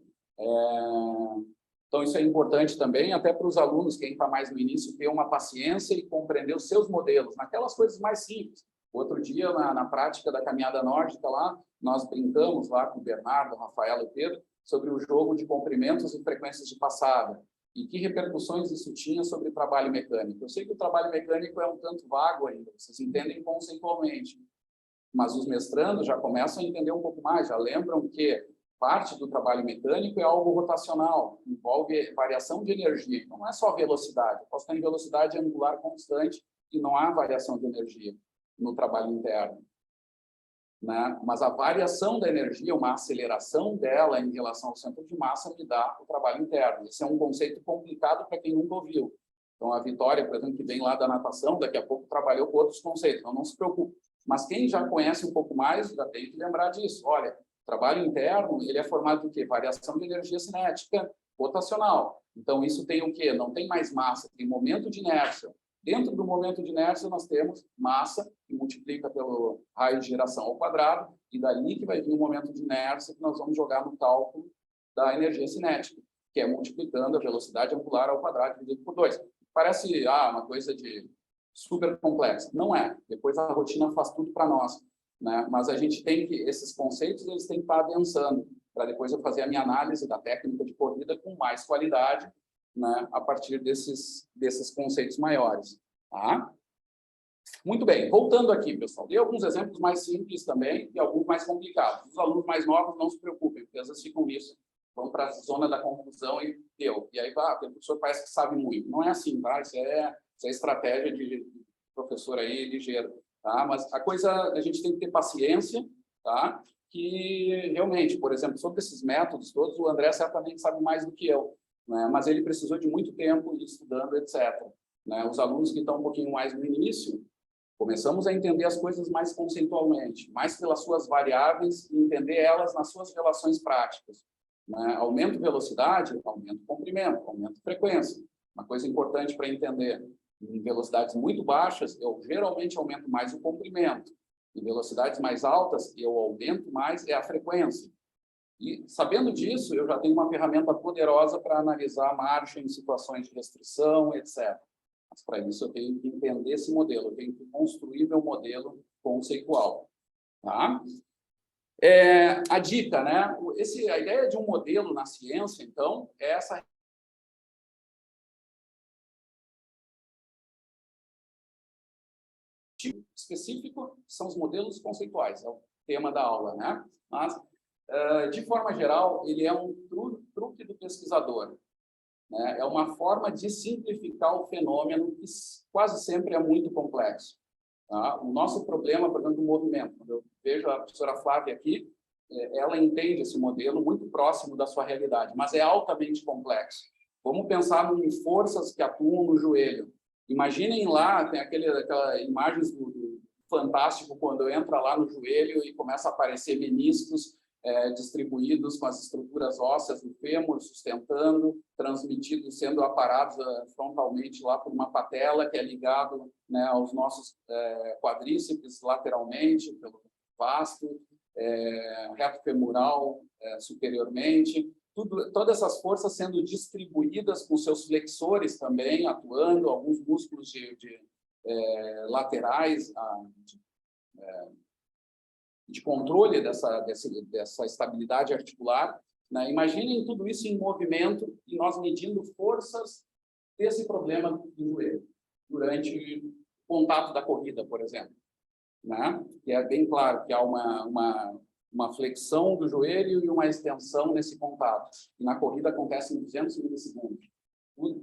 Então, isso é importante também, até para os alunos, quem está mais no início, ter uma paciência e compreender os seus modelos, naquelas coisas mais simples. Outro dia, na prática da caminhada nórdica lá, nós brincamos lá com o Bernardo, o Rafael e o Pedro, sobre o jogo de comprimentos e frequências de passada, e que repercussões isso tinha sobre o trabalho mecânico. Eu sei que o trabalho mecânico é um tanto vago ainda, vocês entendem conceitualmente, mas os mestrandos já começam a entender um pouco mais, já lembram que parte do trabalho mecânico é algo rotacional, envolve variação de energia. Então, não é só velocidade. Eu posso estar em velocidade angular constante e não há variação de energia no trabalho interno. Né? Mas a variação da energia, uma aceleração dela em relação ao centro de massa, me dá o trabalho interno. Esse é um conceito complicado para quem nunca ouviu. Então, a Vitória, por exemplo, que vem lá da natação, daqui a pouco trabalhou com outros conceitos. Então, não se preocupe. Mas quem já conhece um pouco mais, já tem que lembrar disso. Olha, o trabalho interno, ele é formado do quê? Variação de energia cinética rotacional. Então, isso tem o quê? Não tem mais massa, tem momento de inércia. Dentro do momento de inércia, nós temos massa, que multiplica pelo raio de geração ao quadrado, e dali que vai vir o momento de inércia que nós vamos jogar no cálculo da energia cinética, que é multiplicando a velocidade angular ao quadrado dividido por 2. Parece uma coisa de super complexa. Não é. Depois a rotina faz tudo para nós. Né? Mas a gente tem que, esses conceitos, eles têm que estar adensando, para depois eu fazer a minha análise da técnica de corrida com mais qualidade, né? A partir desses conceitos maiores. Tá? Muito bem, voltando aqui, pessoal, dei alguns exemplos mais simples também e alguns mais complicados. Os alunos mais novos não se preocupem, porque às vezes ficam nisso, vão para a zona da confusão e deu. E aí, o professor parece que sabe muito. Não é assim, tá? Isso é estratégia de professor aí ligeiro. Tá? Mas a gente tem que ter paciência, tá? Que realmente, por exemplo, sobre esses métodos todos, o André certamente sabe mais do que eu, né? Mas ele precisou de muito tempo estudando, etc. Né? Os alunos que estão um pouquinho mais no início, começamos a entender as coisas mais conceitualmente, mais pelas suas variáveis e entender elas nas suas relações práticas. Né? Aumento velocidade, aumento comprimento, aumento frequência. Uma coisa importante para entender. Em velocidades muito baixas, eu geralmente aumento mais o comprimento. Em velocidades mais altas, eu aumento mais a frequência. E, sabendo disso, eu já tenho uma ferramenta poderosa para analisar a marcha em situações de restrição, etc. Mas, para isso, eu tenho que entender esse modelo, eu tenho que construir meu modelo conceitual. Tá? A dica, né? A ideia de um modelo na ciência, então, é essa tipo específico são os modelos conceituais, é o tema da aula, né? Mas, de forma geral, ele é um truque do pesquisador, né? É uma forma de simplificar o fenômeno que quase sempre é muito complexo. Tá? O nosso problema, por exemplo, do movimento, quando eu vejo a professora Flávia aqui, ela entende esse modelo muito próximo da sua realidade, mas é altamente complexo. Vamos pensar em forças que atuam no joelho. Imaginem lá, tem aquela imagens do Fantástico, quando entra lá no joelho e começa a aparecer meniscos distribuídos com as estruturas ósseas do fêmur, sustentando, transmitidos, sendo aparados frontalmente lá por uma patela que é ligado, né, aos nossos quadríceps lateralmente, pelo vasto, reto femoral superiormente. Todas essas forças sendo distribuídas com seus flexores também, atuando, alguns músculos laterais, de controle dessa estabilidade articular, né? Imaginem tudo isso em movimento e nós medindo forças desse problema do joelho durante o contato da corrida, por exemplo, né? E é bem claro que há uma flexão do joelho e uma extensão nesse contato. E na corrida acontece em 200 milissegundos.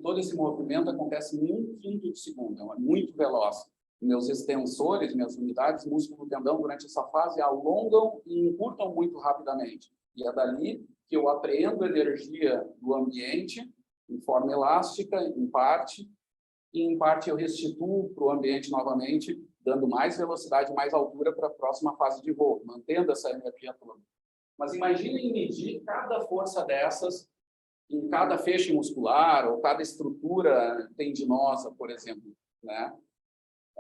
Todo esse movimento acontece em 1/5 de segundo, é muito veloz. Meus extensores, minhas unidades músculo-tendão, durante essa fase, alongam e encurtam muito rapidamente. E é dali que eu apreendo energia do ambiente, em forma elástica, em parte, e em parte eu restituo para o ambiente novamente, dando mais velocidade, mais altura para a próxima fase de voo, mantendo essa energia toda. Mas imaginem medir cada força dessas em cada feixe muscular ou cada estrutura tendinosa, por exemplo, né?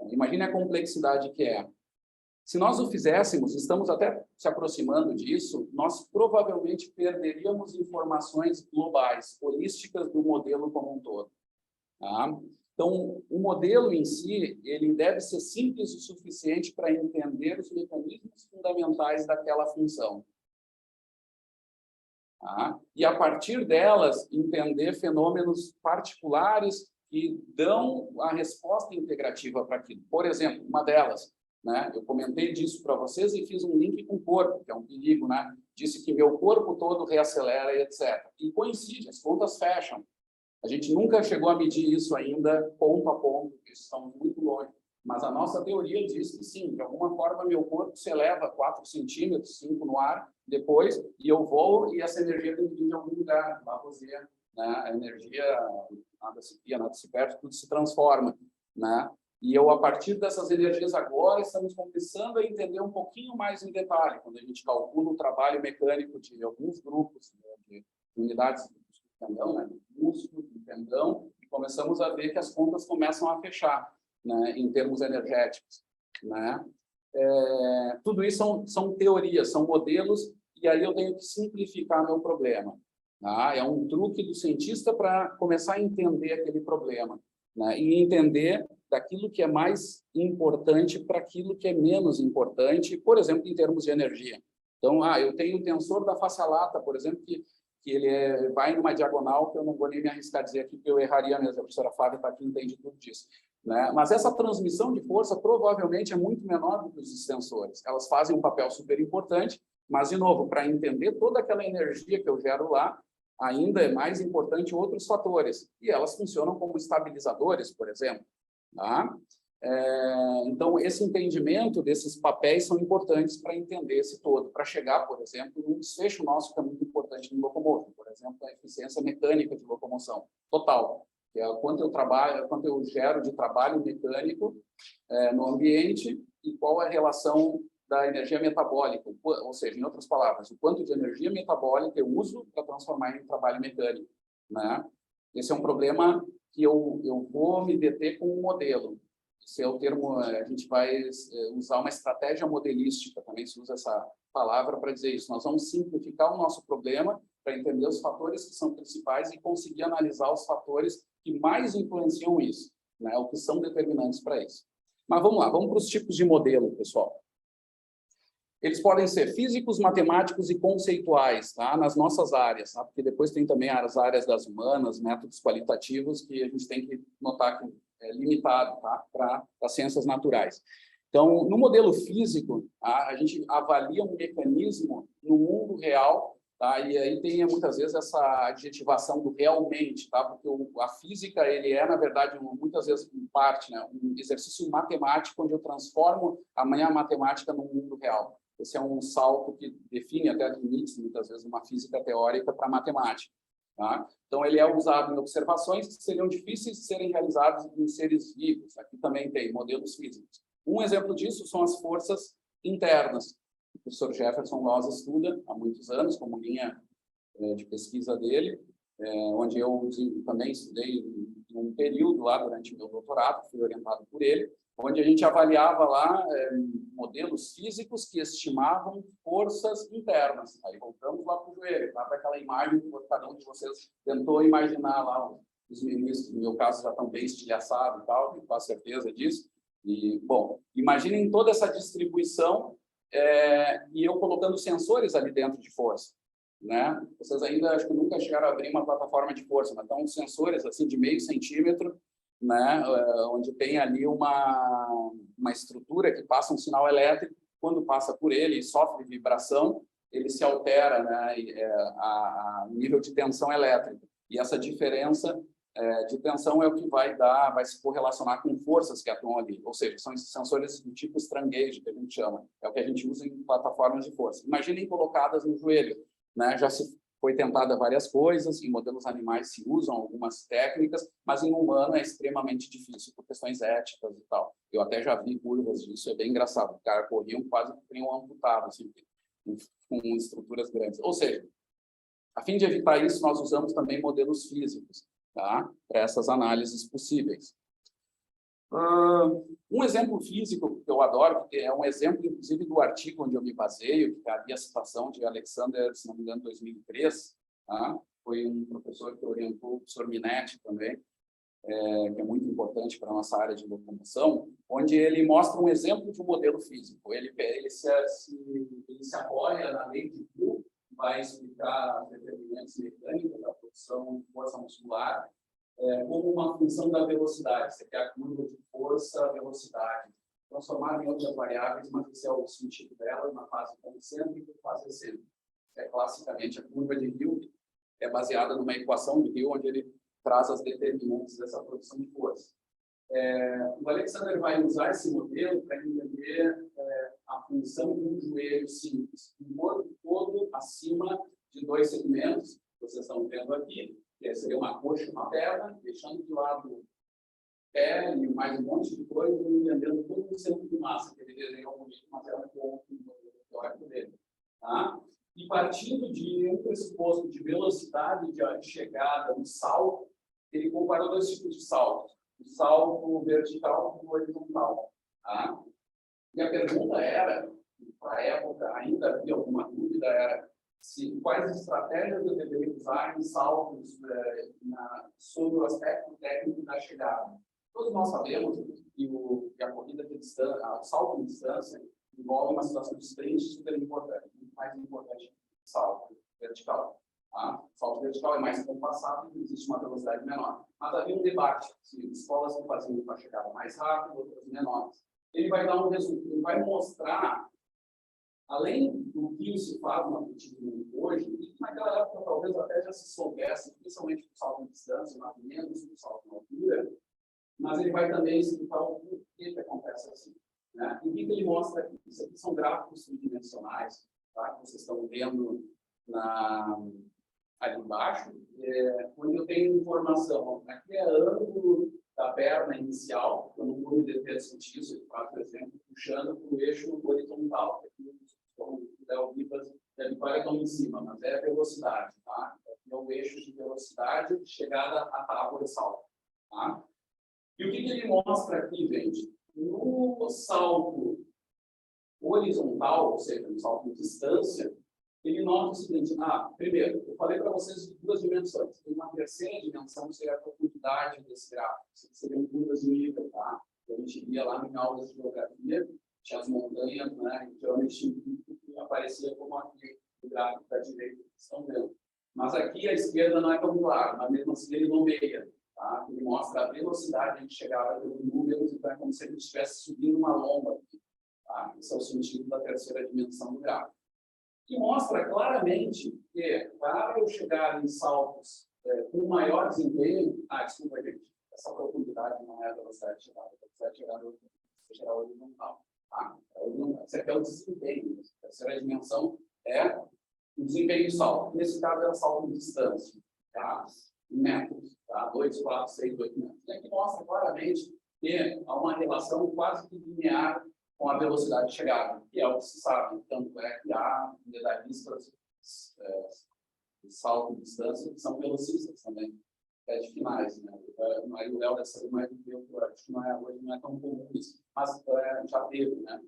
Imagine a complexidade que é. Se nós o fizéssemos, estamos até se aproximando disso, nós provavelmente perderíamos informações globais, holísticas do modelo como um todo. Tá? Então, o modelo em si, ele deve ser simples o suficiente para entender os mecanismos fundamentais daquela função. Tá? E, a partir delas, entender fenômenos particulares que dão a resposta integrativa para aquilo. Por exemplo, uma delas, né? Eu comentei disso para vocês e fiz um link com o corpo, que é um perigo, né? Disse que meu corpo todo reacelera e etc. E coincide, as contas fecham. A gente nunca chegou a medir isso ainda, ponto a ponto, estamos muito longe. Mas a nossa teoria diz que sim, de alguma forma meu corpo se eleva 4 centímetros, 5 no ar, depois, e eu vou e essa energia tem que vir de algum lugar, Lavoisier, né? A energia, nada se cria, nada se perde, tudo se transforma, né? E eu, a partir dessas energias agora, estamos começando a entender um pouquinho mais em detalhe, quando a gente calcula o trabalho mecânico de alguns grupos, né, de unidades do tendão, né, do músculo, do tendão, e começamos a ver que as contas começam a fechar, né, em termos energéticos, né? Tudo isso são teorias, são modelos, e aí eu tenho que simplificar meu problema. Tá? É um truque do cientista para começar a entender aquele problema, né? E entender daquilo que é mais importante para aquilo que é menos importante, por exemplo, em termos de energia. Então, eu tenho o tensor da face lata, por exemplo, que ele vai numa diagonal, que eu não vou nem me arriscar a dizer aqui, que eu erraria mesmo. A professora Flávia está aqui, entende tudo disso, né? Mas essa transmissão de força provavelmente é muito menor do que os extensores. Elas fazem um papel super importante, mas, de novo, para entender toda aquela energia que eu gero lá, ainda é mais importante outros fatores. E elas funcionam como estabilizadores, por exemplo. Tá? Então, esse entendimento desses papéis são importantes para entender esse todo, para chegar, por exemplo, num desfecho nosso que é muito importante no locomotor, por exemplo, a eficiência mecânica de locomoção total, que é quanto eu gero de trabalho mecânico no ambiente e qual é a relação da energia metabólica, ou seja, em outras palavras, o quanto de energia metabólica eu uso para transformar em trabalho mecânico, né? Esse é um problema que eu vou me deter com um modelo. Esse é o termo, a gente vai usar uma estratégia modelística, também se usa essa palavra para dizer isso. Nós vamos simplificar o nosso problema para entender os fatores que são principais e conseguir analisar os fatores que mais influenciam isso, né? O que são determinantes para isso. Mas vamos lá, vamos para os tipos de modelo, pessoal. Eles podem ser físicos, matemáticos e conceituais, tá? Nas nossas áreas, tá? Porque depois tem também as áreas das humanas, métodos qualitativos, que a gente tem que notar que é limitado, tá? Para as ciências naturais. Então, no modelo físico, a gente avalia um mecanismo no mundo real, tá? E aí tem muitas vezes essa adjetivação do realmente, tá? Porque a física, ele é, na verdade, muitas vezes, em parte, né, um exercício matemático onde eu transformo a minha matemática no mundo real. Esse é um salto que define até limites, muitas vezes, uma física teórica para a matemática. Tá? Então, ele é usado em observações que seriam difíceis de serem realizadas em seres vivos. Aqui também tem modelos físicos. Um exemplo disso são as forças internas. O professor Jefferson Loss estuda há muitos anos, como linha de pesquisa dele, onde eu também estudei em um período lá durante o meu doutorado, fui orientado por ele, onde a gente avaliava lá modelos físicos que estimavam forças internas. Aí voltamos lá para o joelho, lá para aquela imagem que cada um de vocês tentou imaginar lá. Os ministros, no meu caso, já estão bem estilhaçados e tal, tenho quase certeza disso. E, bom, imaginem toda essa distribuição e eu colocando sensores ali dentro de força, né? Vocês ainda, acho que nunca chegaram a abrir uma plataforma de força, mas estão sensores assim de meio centímetro, né? Onde tem ali uma estrutura que passa um sinal elétrico, quando passa por ele e sofre vibração, ele se altera, né? O nível de tensão elétrica. E essa diferença de tensão é o que vai se correlacionar com forças que atuam ali, ou seja, são sensores do tipo strain gauge, que a gente chama, é o que a gente usa em plataformas de força. Imaginem colocadas no joelho, né? Já se foi tentada várias coisas, em modelos animais se usam algumas técnicas, mas em humano é extremamente difícil por questões éticas e tal. Eu até já vi curvas disso, é bem engraçado, o cara corriam quase que teriam amputado, assim, com estruturas grandes. Ou seja, a fim de evitar isso, nós usamos também modelos físicos, tá? Para essas análises possíveis. Um exemplo físico que eu adoro, que é um exemplo, inclusive, do artigo onde eu me baseio, que havia a citação de Alexander, se não me engano, 2003, tá? Foi um professor que orientou o professor Minetti também, que é muito importante para a nossa área de locomoção, onde ele mostra um exemplo de um modelo físico. Ele se apoia na lei de Coulomb, vai explicar os determinantes mecânicos da produção de força muscular, como uma função da velocidade. Você quer a curva de força, velocidade, transformar em outras variáveis, mas esse é o sentido dela, uma fase concêntrica e fase excêntrica. Classicamente, a curva de Hill é baseada numa equação de Hill, onde ele traz as determinantes dessa produção de força. O Alexander vai usar esse modelo para entender a função de um joelho simples, um corpo todo acima de 2 segmentos, que vocês estão vendo aqui, que seria uma coxa e uma perna, deixando de lado o pé e mais um monte de coisa, entendendo todo o centro de massa que ele desenhou bonito, mas é um ponto teórico dele. Tá? E partindo de um pressuposto de velocidade de chegada, um salto, ele comparou 2 tipos de saltos, o salto vertical e o horizontal. Tá? E a pergunta era, para a época ainda havia alguma dúvida, era quais estratégias eu deveria usar em saltos sobre o aspecto técnico da chegada. Todos nós sabemos que a corrida de distância, o salto de distância, envolve uma situação de sprint super importante, muito mais importante que o salto vertical. Tá? O salto vertical é mais compassado e existe uma velocidade menor. Mas havia um debate se escolas que faziam uma chegada mais rápida, outras menores. Ele vai dar um resultado, ele vai mostrar, além do que se faz no atletismo hoje, e naquela época talvez até já se soubesse, principalmente o salto em distância, mas menos o salto na altura, mas ele vai também explicar o porquê que acontece assim. Né? E o que ele mostra aqui? Isso aqui são gráficos tridimensionais, tá? Que vocês estão vendo ali embaixo, onde eu tenho informação. Aqui é ângulo da perna inicial, eu não vou me deter a sentir isso, por exemplo, puxando para o eixo horizontal, como o Ribas e a Vitória estão em cima, mas é a velocidade, tá? Aqui é o eixo de velocidade de chegada à tábua de salto, tá? E o que ele mostra aqui, gente? No salto horizontal, ou seja, no salto de distância, ele nota o seguinte: primeiro, eu falei para vocês de 2 dimensões. Tem uma terceira dimensão, que seria a profundidade desse gráfico. Seriam curvas de nível, tá? A gente via lá em aulas de geografia, tinha as montanhas, né? E geralmente aparecia como aqui o gráfico da direita que estão vendo. Mas aqui a esquerda não é tão claro, mas mesmo assim ele nomeia, tá? Ele mostra a velocidade de chegada pelos números, então é como se ele estivesse subindo uma lomba aqui. Tá? Esse é o sentido da terceira dimensão do gráfico. Que mostra claramente que, para eu chegar em saltos com maior desempenho, desculpa, gente, essa profundidade não é a velocidade de chegada, a velocidade de chegada é horizontal. Tá? Esse aqui é o desempenho. A terceira dimensão é o desempenho de salto. Nesse caso, é o salto de distância, tá? Em metros, tá? 2, 4, 6, 8 metros. E aqui mostra claramente que há uma relação quase que linear com a velocidade de chegada, que é o que se sabe. Tanto é que há medalhistas de salto de distância que são velocistas também, de finais. Né? O Léo deve saber mais do que eu acho que hoje não é tão comum isso, mas já teve, né?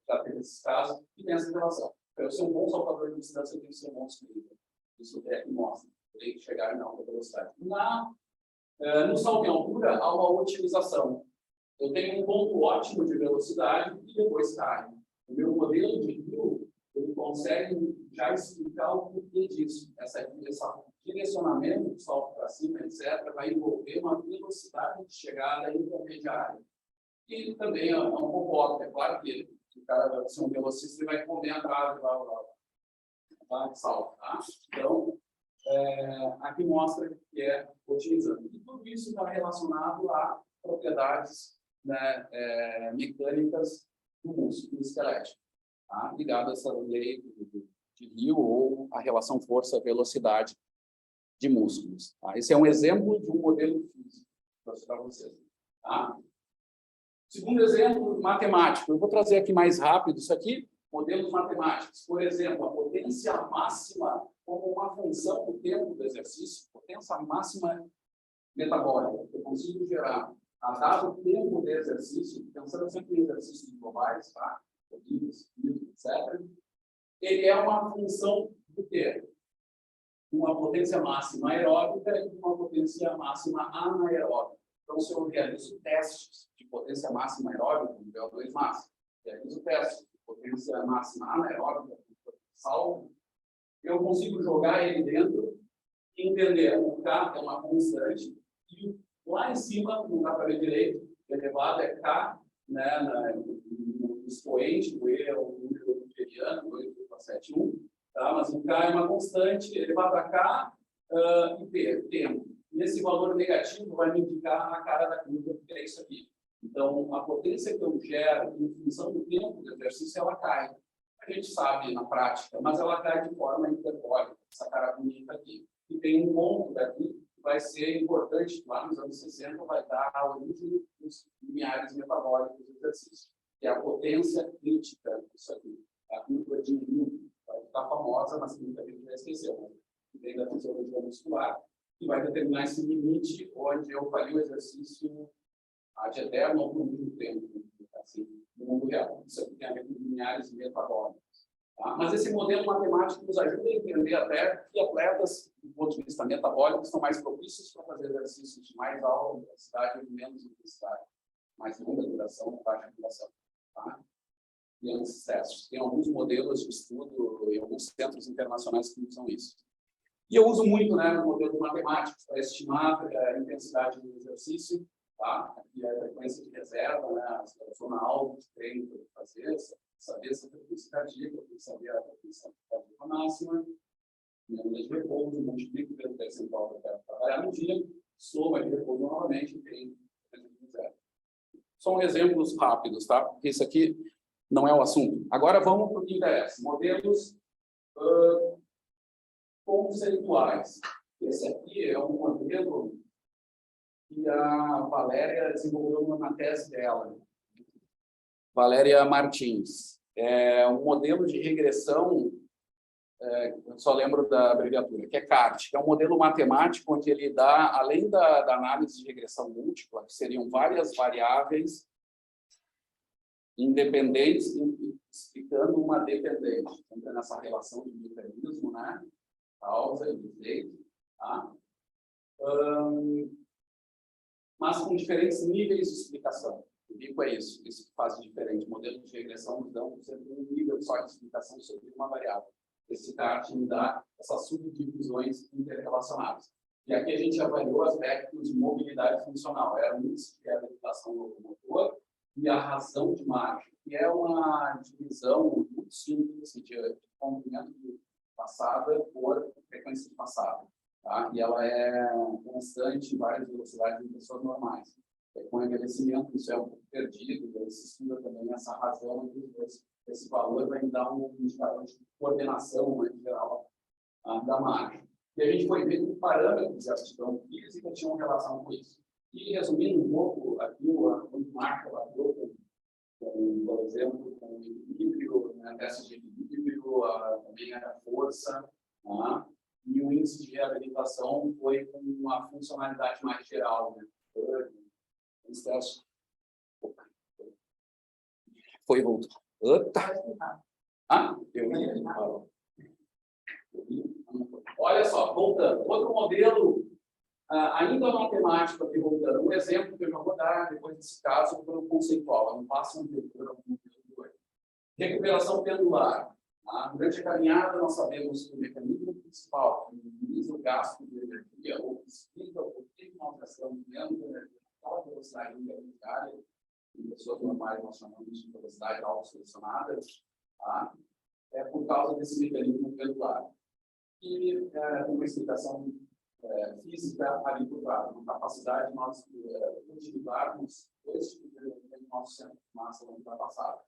Já teve esses casos e tem essa relação. Para eu ser um bom saltador de distância, eu tenho que ser um bom sprinter. Isso é que mostra. Eu tenho que chegar em alta velocidade. No salto em altura, há uma otimização. Eu tenho um ponto ótimo de velocidade e depois cai. O meu modelo de Hill, ele consegue já explicar o porquê disso. Esse direcionamento do salto para cima, etc., vai envolver uma velocidade de chegada intermediária. E também é um pouco óbvio. É claro que o cara vai ser um velocista e vai comer atrás lá de salto. Tá? Então, aqui mostra que é otimizando. E tudo isso está relacionado a propriedades, né, mecânicas do músculo esquelético, tá? Ligado a essa lei de Hill ou a relação força-velocidade de músculos. Tá? Esse é um exemplo de um modelo físico para vocês. Tá? Segundo exemplo, matemático. Eu vou trazer aqui mais rápido isso aqui, modelos matemáticos. Por exemplo, a potência máxima como uma função do tempo do exercício, potência máxima metabólica. Eu consigo gerar a dado tempo de exercício, pensando sempre em exercícios globais, tá? Corridas, etc. Ele é uma função do quê? Uma potência máxima aeróbica e uma potência máxima anaeróbica. Então, se eu realizo testes de potência máxima aeróbica, no VO2 máximo, realizo testes de potência máxima anaeróbica, salvo, eu consigo jogar ele dentro e entender o K é uma constante e lá em cima, no ver direito, elevado é K, né, no expoente do E, ou no número euclidiano, 2,71, tá? Mas o K é uma constante, elevado a K e P, tempo. E esse valor negativo vai me indicar a cara da curva, que é isso aqui. Então, a potência que eu gero em função do tempo do exercício, ela cai. A gente sabe na prática, mas ela cai de forma hiperbólica, essa cara bonita aqui. E tem um ponto daqui vai ser importante, lá nos anos 60, vai dar a origem dos limiares metabólicos do exercício, que é a potência crítica disso aqui. A curva de Newton vai ficar famosa, mas muita gente já esqueceu, que vem da fisiologia muscular, que vai determinar esse limite onde eu faria o exercício ad eterno ou por muito tempo, assim, no mundo real. Isso aqui tem a ver com limiares metabólicos. Tá? Mas esse modelo matemático nos ajuda a entender até que atletas, do ponto de vista metabólico, são mais propícios para fazer exercícios de mais alta intensidade ou de menos intensidade, mais longa duração, baixa duração. Tá? E esses testes. Tem alguns modelos de estudo em alguns centros internacionais que usam isso. E eu uso muito, né, modelos matemáticos para estimar a intensidade do exercício, tá? Aqui é a frequência de reserva, né, a zona alta de treino para fazer, saber essa frequência cardíaca, saber a frequência cardíaca máxima, menos de repouso, multiplico pelo percentual que eu quero trabalhar no dia, soma de repouso novamente e tem zero. São exemplos rápidos, tá? Porque isso aqui não é o assunto. Agora vamos para o que interessa. Modelos conceituais. Esse aqui é um modelo que a Valéria desenvolveu na tese dela. Valéria Martins. É um modelo de regressão, eu só lembro da abreviatura, que é CART, que é um modelo matemático onde ele dá, além da análise de regressão múltipla, que seriam várias variáveis independentes, explicando uma dependente. Entra nessa relação de mecanismo, né? Causa e efeito, tá? Mas com diferentes níveis de explicação. O bico é isso que faz diferente. Modelos de regressão nos dão sempre um nível só de explicação sobre uma variável. Esse CART me dá essas subdivisões interrelacionadas. E aqui a gente avaliou aspectos de mobilidade funcional. Era um índice de reabilitação locomotora e a razão de margem, que é uma divisão muito simples de comprimento de passada por frequência de passada. Tá? E ela é constante em várias velocidades em pessoas normais. Com o envelhecimento, isso é um pouco perdido, daí se estuda também essa razão entre os dois. Esse valor vai dar um indicador de coordenação, em geral, da margem. E a gente foi ver que parâmetros de aptidão física tinham relação com isso. E, resumindo um pouco aqui, o marca trabalhou por exemplo, com o equilíbrio, né, testes de equilíbrio, também a força, e o índice de reabilitação foi com uma funcionalidade mais geral, né? Os testes foi voltar. Olha só, voltando. Outro modelo, ainda matemático aqui, voltando. Um exemplo que eu já vou dar depois desse caso para o conceitual. Não passa um tempo. Recuperação pendular. Durante a caminhada, nós sabemos que o mecanismo principal que minimiza o gasto de energia ou que explica o porquê que nós gastamos menos energia a velocidade intermediária, em pessoas normais nós chamamos de velocidade auto-selecionada, é por causa desse mecanismo pendular. E tem uma explicação física ali por trás, uma capacidade de nós utilitarmos dois tipos de energia no nosso centro de massa no ultrapassado.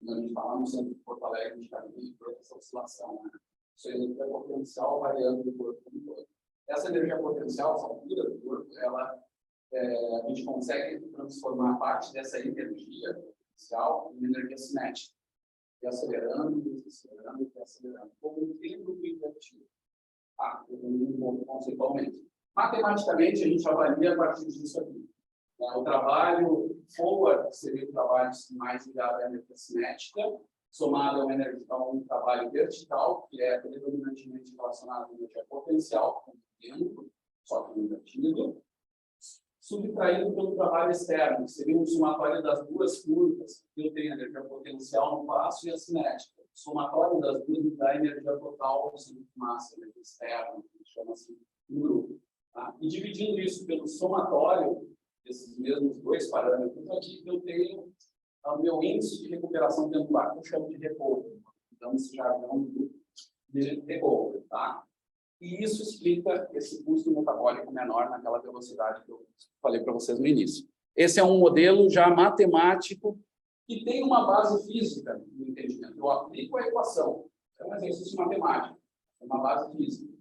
Quando a gente fala no centro de Porto Alegre, a gente está vendo essa oscilação, né? Isso é energia potencial variando do corpo todo. Essa energia potencial, essa altura do corpo, a gente consegue transformar parte dessa energia potencial em energia cinética, e acelerando, desacelerando, desacelerando, como um tempo invertido. Conceitualmente. Matematicamente, a gente avalia a partir disso aqui. O trabalho forward, que seria o trabalho mais ligado à energia cinética, somado a um trabalho vertical, que é predominantemente relacionado à energia potencial, com o tempo, só que invertido, subtraído pelo trabalho externo, que seria um somatório das duas curvas, que eu tenho a energia potencial no passo e a cinética. O somatório das duas me dá energia total, ou seja, massa, energia externa, que a gente chama assim, no grupo. E dividindo isso pelo somatório desses mesmos dois parâmetros aqui, eu tenho o meu índice de recuperação pendular, que eu chamo de recovery. Então, esse jargão de recovery, tá? E isso explica esse custo metabólico menor naquela velocidade que eu falei para vocês no início. Esse é um modelo já matemático que tem uma base física no entendimento. Eu aplico a equação, é um exercício matemático, é uma base física.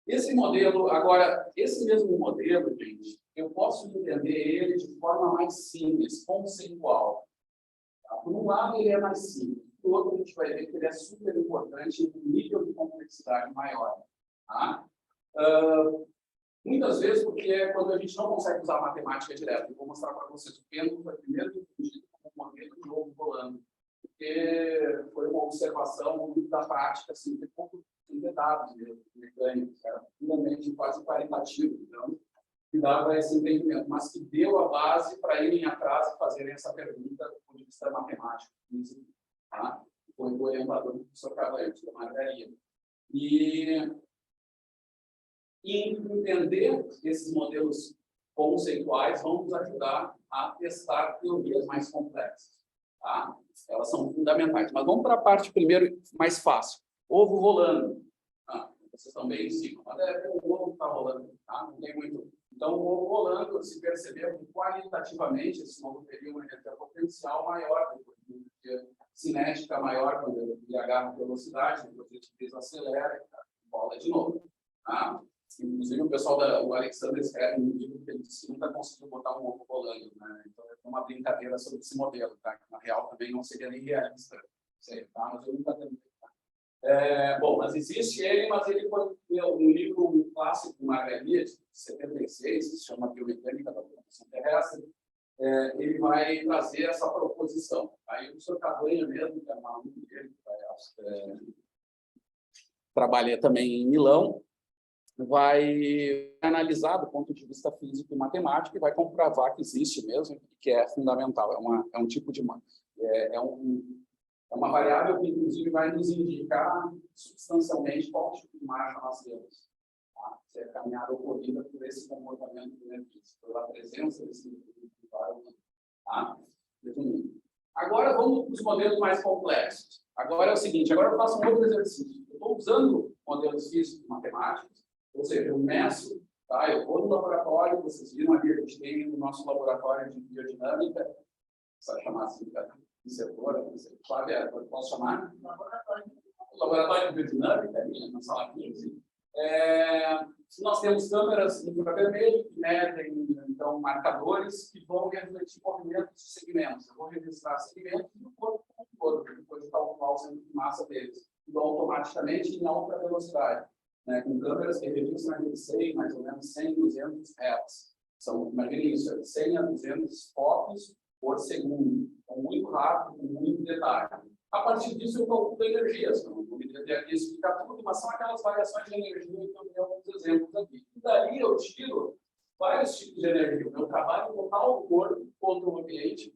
Esse modelo, agora, esse mesmo modelo, gente, eu posso entender ele de forma mais simples, conceitual. Tá? Por um lado, ele é mais simples. Por outro, a gente vai ver que ele é super importante em um nível de complexidade maior. Tá? Muitas vezes, porque é quando a gente não consegue usar a matemática direta. Eu vou mostrar para vocês. O pêndulo foi primeiro entendido como um modelo de ovo rolando, porque foi uma observação muito da prática, assim, tem pouco dados mecânicos, era puramente quase qualitativo, então, que dava esse entendimento, mas que deu a base para irem atrás e fazerem essa pergunta do ponto de vista matemático. Tá? Foi o orientador do professor Cavalheiro, da Margaria. E entender esses modelos conceituais vão nos ajudar a testar teorias mais complexas. Tá? Elas são fundamentais. Mas vamos para a parte primeiro mais fácil. Ovo rolando. Vocês estão bem em cima. Mas o ovo está rolando. Tá? Não tem muito. Então, o ovo rolando, se percebeu que qualitativamente esse ovo teria uma energia potencial maior, uma energia cinética maior quando ele agarra a velocidade, depois ele desacelera e bola de novo. Tá? Inclusive, o pessoal o Alexander escreve no livro que ele disse que nunca conseguiu botar um ovo rolando. Né? Então, é uma brincadeira sobre esse modelo. Tá? Na real, também não seria nem realista. Sei, tá? Mas eu nunca tentei. Bom, mas existe ele, mas ele foi um livro clássico de Margaria, de 76, que se chama Biomecânica da Propulsão Terrestre. Ele vai trazer essa proposição. Aí o professor Cavanha mesmo, que é um aluno dele, que trabalha também em Milão, vai analisar do ponto de vista físico e matemático e vai comprovar que existe mesmo, que é fundamental. É um tipo de... É uma variável que, inclusive, vai nos indicar substancialmente qual tipo de marcha nós temos. Tá? Se é caminhada ocorrida por esse comportamento do benefício, pela presença desse indivíduo. Tá? Mesmo Agora vamos para os modelos mais complexos. Agora é o seguinte, agora eu faço um outro exercício. Eu estou usando modelos físicos matemáticos, ou seja, eu meço, tá? Eu vou no laboratório, vocês viram ali, a gente tem no nosso laboratório de biodinâmica, precisa chamar assim, de setor, não sei, eu posso chamar? Laboratório de biodinâmica, ali na sala 15. Nós temos câmeras infravermelho que medem, então, marcadores que vão refletir movimentos de segmentos. Eu vou registrar segmentos do corpo como um todo, depois de calcular o centro de massa deles. Então, automaticamente em alta velocidade, né, com câmeras que registram a 100, mais ou menos 100, 200 Hz. Imagine isso, 100 a 200 fotos por segundo. Então, muito rápido, com muito detalhe. A partir disso, eu calculo energias. Não vou me deter aqui explicar tudo, mas são aquelas variações de energia que eu dei alguns exemplos aqui. E daí eu tiro vários tipos de energia. O meu trabalho total do corpo contra o ambiente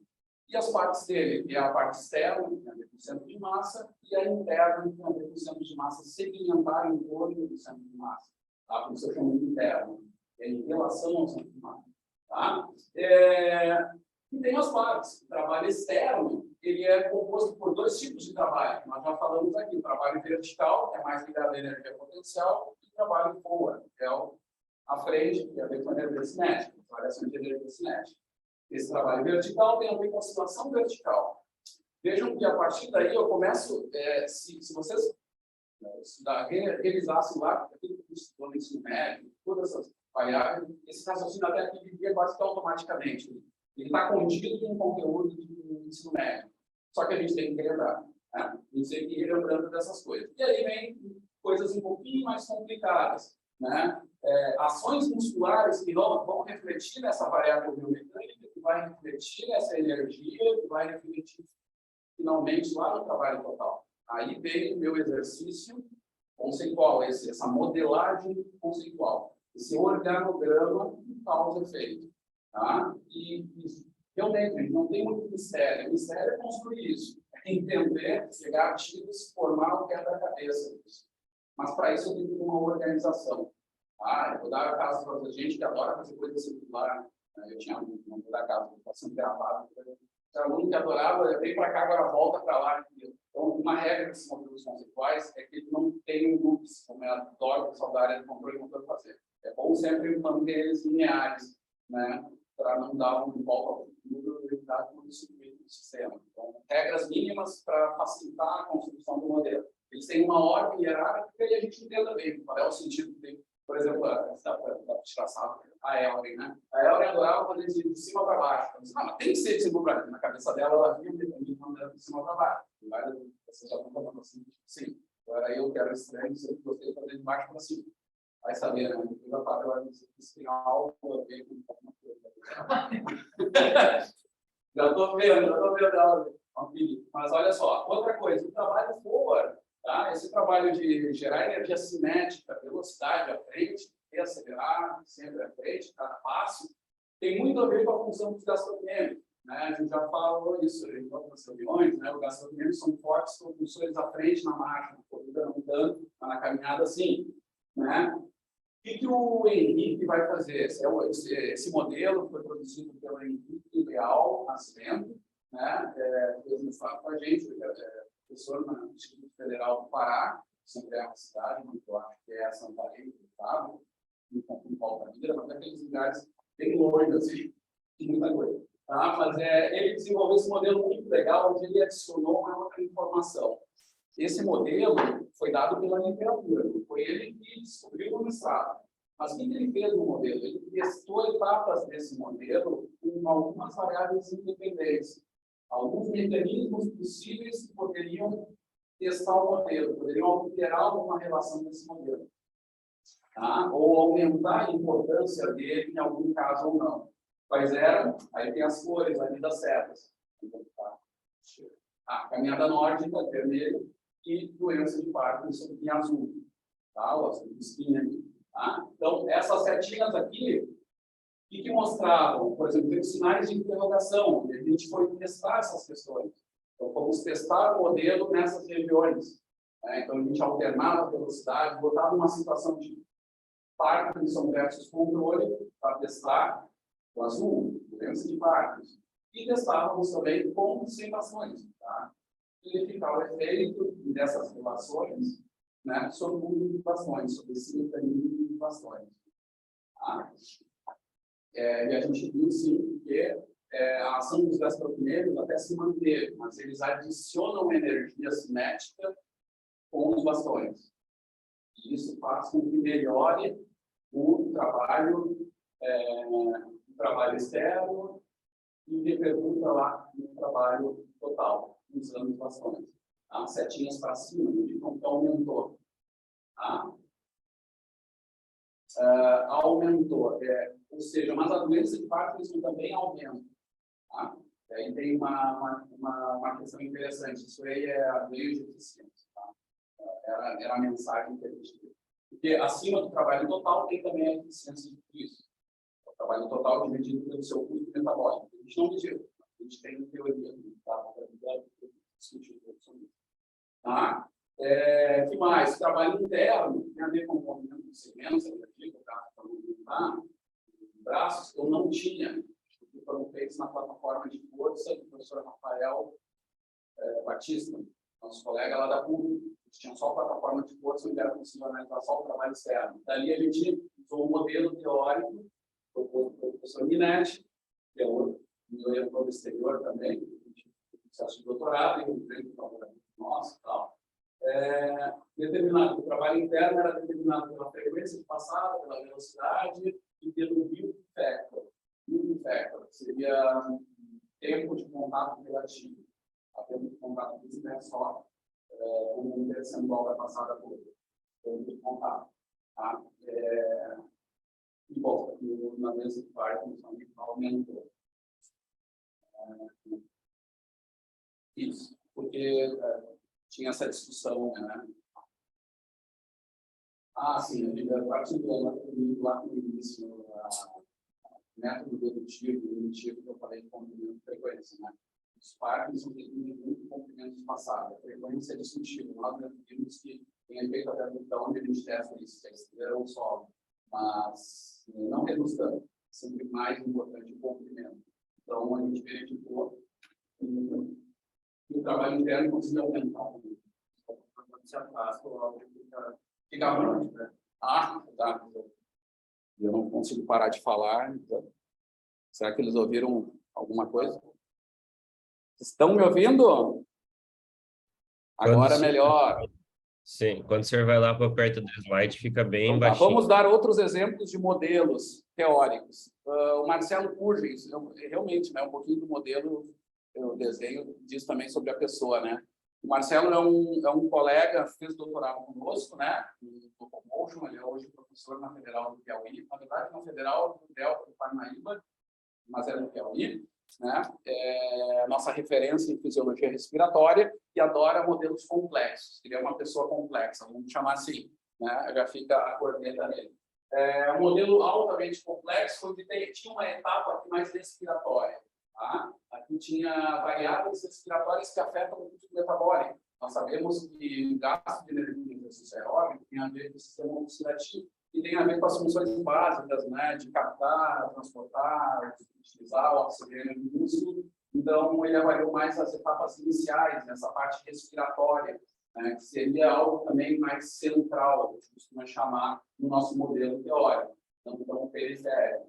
e as partes dele, que é a parte externa, que tem a ver com o centro de massa, e a interna, que tem a ver com o centro de massa segmentar em torno do centro de massa. Tá? Por isso eu chamo de interno, é em relação ao centro de massa. Tá? E tem as partes. O trabalho externo, ele é composto por dois tipos de trabalho. Nós já falamos aqui, o trabalho vertical, que é mais ligado à energia potencial, e o trabalho forward, que é a frente, que tem a ver com a energia cinética, variação de energia cinética. Esse trabalho vertical tem a ver com a situação vertical. Vejam que a partir daí eu começo, se vocês revisassem lá, aquilo que estudou no ensino médio, todas essas variáveis, esse raciocínio até aqui viria quase que automaticamente. Ele está contido em um conteúdo do ensino médio. Só que a gente tem que lembrar. Né? A gente tem que ir lembrando dessas coisas. E aí vem coisas um pouquinho mais complicadas. Né? Ações musculares que vão refletir nessa variável biomecânica, que vai refletir nessa energia, que vai refletir finalmente lá no trabalho total. Aí vem o meu exercício conceitual, essa modelagem conceitual, esse organograma de causa e efeito. Tá? E realmente não tem muito mistério. O mistério é construir isso, é entender, pegar artigos, formar o quebra-cabeça disso. Mas para isso eu tenho que ter uma organização. Eu vou dar caso para a gente que adora fazer coisa circular. Eu tinha não vou dar caso, está sendo gravado. O aluno que adorava, vem para cá, agora volta para lá. Então, uma regra desses modelos conceituais é que ele não tem loops, como eu adoro o pessoal da área de controle motor fazer. É bom sempre manter eles lineares, né? Para não dar um volta ao futuro e evitar todo o circuito do sistema. Então, regras mínimas para facilitar a construção do modelo. Eles têm uma ordem hierárquica e a gente entenda bem qual é o sentido que tem. Por exemplo, a Elren, né? A Elren adorava fazer de cima para baixo. Então, mas tem que ser de cima para baixo. Na cabeça dela, ela viu de cima para baixo. Você já está falando assim, sim. Agora eu quero estranho, sempre gostei de fazer de baixo para cima. Vai saber, né? Depois da parte, ela disse que tem algo a ver com alguma coisa. Já estou vendo. Mas olha só, outra coisa, o trabalho forward, tá? Esse trabalho de gerar energia cinética, velocidade à frente, acelerar, sempre à frente, cada passo, tem muito a ver com a função dos gasodutos. Né? A gente já falou isso em outros reuniões, né? Os gasodutos são fortes propulsores à frente na marcha, na corrida não tanto, mas na caminhada sim. Né? O que o Henrique vai fazer? Esse modelo foi produzido pelo Henrique Leal Nascimento, né? Fez mestrado com a gente, professor no Instituto Federal do Pará, sempre é uma cidade, mas eu acho que é Santa Maria, do Estado, em Palmeiras, mas aqueles lugares bem longe, assim, de muita coisa. Tá? Mas ele desenvolveu esse modelo muito legal, onde ele adicionou uma outra informação. Esse modelo foi dado pela literatura, foi ele que descobriu no mestrado. Mas o que ele fez no modelo? Ele testou etapas desse modelo com algumas variáveis independentes. Alguns mecanismos possíveis que poderiam testar o modelo, poderiam alterar alguma relação desse modelo. Tá? Ou aumentar a importância dele em algum caso ou não. Quais eram? Aí tem as cores ali das setas. Caminhada nórdica, vermelho, e doença de Parkinson em azul. Tá? O azul de espinha aqui. Tá? Então, essas setinhas aqui, o que mostravam? Por exemplo, tem sinais de interrogação, onde a gente foi testar essas questões. Então, vamos testar o modelo nessas regiões. Né? Então, a gente alternava a velocidade, botava uma situação de Parkinson versus controle para testar o azul, doença de Parkinson. E testávamos também com concentrações, tá? Verificar o efeito dessas relações, né, sobre o número de mutações, sobre esse mecanismo de mutações. Tá? E a gente viu, sim, que a ação dos gastropineiros até se manteve, mas eles adicionam energia cinética com os bastões. E isso faz com que melhore o trabalho externo e repercuta lá no trabalho total, usando os bastões. Tá? Setinhas para cima, indicam que aumentou. Tá? Aumentou. Ou seja, mas a doença de Parkinson também aumenta. Tá? E aí tem uma questão interessante. Isso aí é a lei de eficiência. Tá? Era a mensagem que a gente deu. Porque acima do trabalho total tem também a eficiência de tudo isso. O trabalho total dividido pelo seu custo metabólico. A gente não mediu. A gente tem teoria. Tá? Tá? Que mais? O trabalho interno tem a ver com o movimento de segurança, braços, eu não tinha, que foram feitos na plataforma de força do professor Rafael Batista, nosso colega lá da PUC. Eles tinham só a plataforma de força, onde era possível analisar só o trabalho externo. Dali a gente usou um modelo teórico, proposto pelo professor Minetti, que é o meu do exterior também, processo de doutorado, e um grande trabalho nosso e tal. Determinado, o trabalho interno era determinado pela frequência de passada, pela velocidade e pelo view factor. View factor seria tempo de contato relativo. A tempo de contato físico é só um percentual da passada por tempo de contato. Tá? E bom, na mesa de Parkinson aumentou. Isso, porque tinha essa discussão, né? Sim, a partir do lá no início, método dedutivo, indutivo, que eu falei de comprimento de frequência, né? Os Parkinson têm muito comprimento espaçado, a frequência é discutível. Nós definimos que tem efeito até onde a gente testa isso, se é exterior ou solo, mas não reduz tanto, sempre mais importante o comprimento. Então, a gente verificou o trabalho interno conseguiu aumentar. Quando se afasta, o áudio fica longe, né? Tá. Eu não consigo parar de falar. Então. Será que eles ouviram alguma coisa? Estão me ouvindo? Agora é melhor. Sim, quando o senhor vai lá para perto do slide, fica bem Então, baixinho. Vamos dar outros exemplos de modelos teóricos. O Marcelo Purgens, realmente, né, um pouquinho do modelo, o desenho diz também sobre a pessoa, né? O Marcelo é um colega, fez doutorado conosco, né? No Locomotion, ele é hoje professor na Federal do Piauí, na verdade, na Federal do Delta do Parnaíba, mas é do Piauí, né? Nossa referência em fisiologia respiratória e adora modelos complexos. Ele é uma pessoa complexa, vamos chamar assim, né? Já fica a corneta nele. Um modelo altamente complexo, onde tinha uma etapa aqui mais respiratória. Tá? Aqui tinha variáveis respiratórias que afetam o custo metabólico. Nós sabemos que o gasto de energia no exercício aeróbico tem a ver com o sistema oxidativo e tem a ver com as funções básicas, né, de captar, transportar, utilizar o oxigênio no músculo. Então, ele avaliou mais as etapas iniciais, nessa parte respiratória, né, que seria algo também mais central, que a gente costuma chamar no nosso modelo teórico, não tão periférico.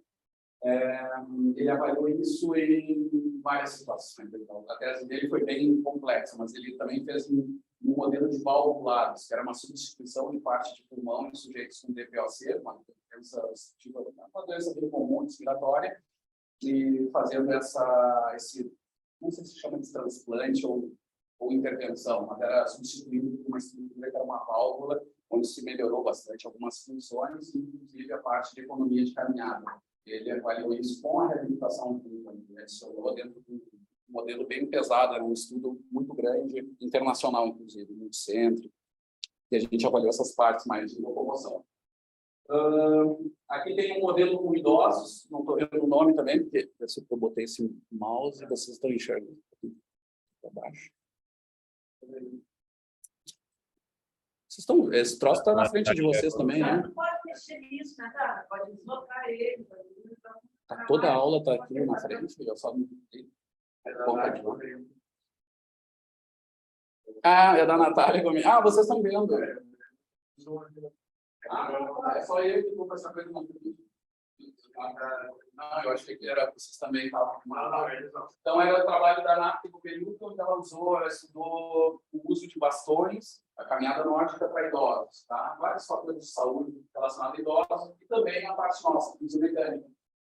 Ele avaliou isso em várias situações. Então, a tese dele foi bem complexa, mas ele também fez um modelo de valvulados, que era uma substituição de parte de pulmão em sujeitos com DPOC, uma doença bem comum respiratória, e fazendo esse, não sei se chama de transplante ou intervenção, mas era substituindo por uma estrutura que era uma válvula, onde se melhorou bastante algumas funções, inclusive a parte de economia de caminhada. Ele avaliou isso com a reabilitação clínica, ele adicionou dentro de um modelo bem pesado, era um estudo muito grande, internacional, inclusive, muito cêntrico, e a gente avaliou essas partes mais de locomoção. Aqui tem um modelo com idosos, não estou vendo o nome também, porque eu botei esse mouse e vocês estão enxergando. Para baixo. Esse troço está na frente de vocês também, né? Não pode mexer nisso, né, cara? Pode deslocar ele. Toda a aula está aqui na frente, eu só Ah, é da Natália comigo. Ah, vocês estão vendo. Ah, é só eu que vou com essa coisa. Não, eu achei que era vocês também estavam. Então, era o trabalho da Natália no período onde ela estudou o uso de bastões, a caminhada nórdica para idosos, tá? Vários fatores de saúde relacionados a idosos e também a parte nossa, fisiomecânica.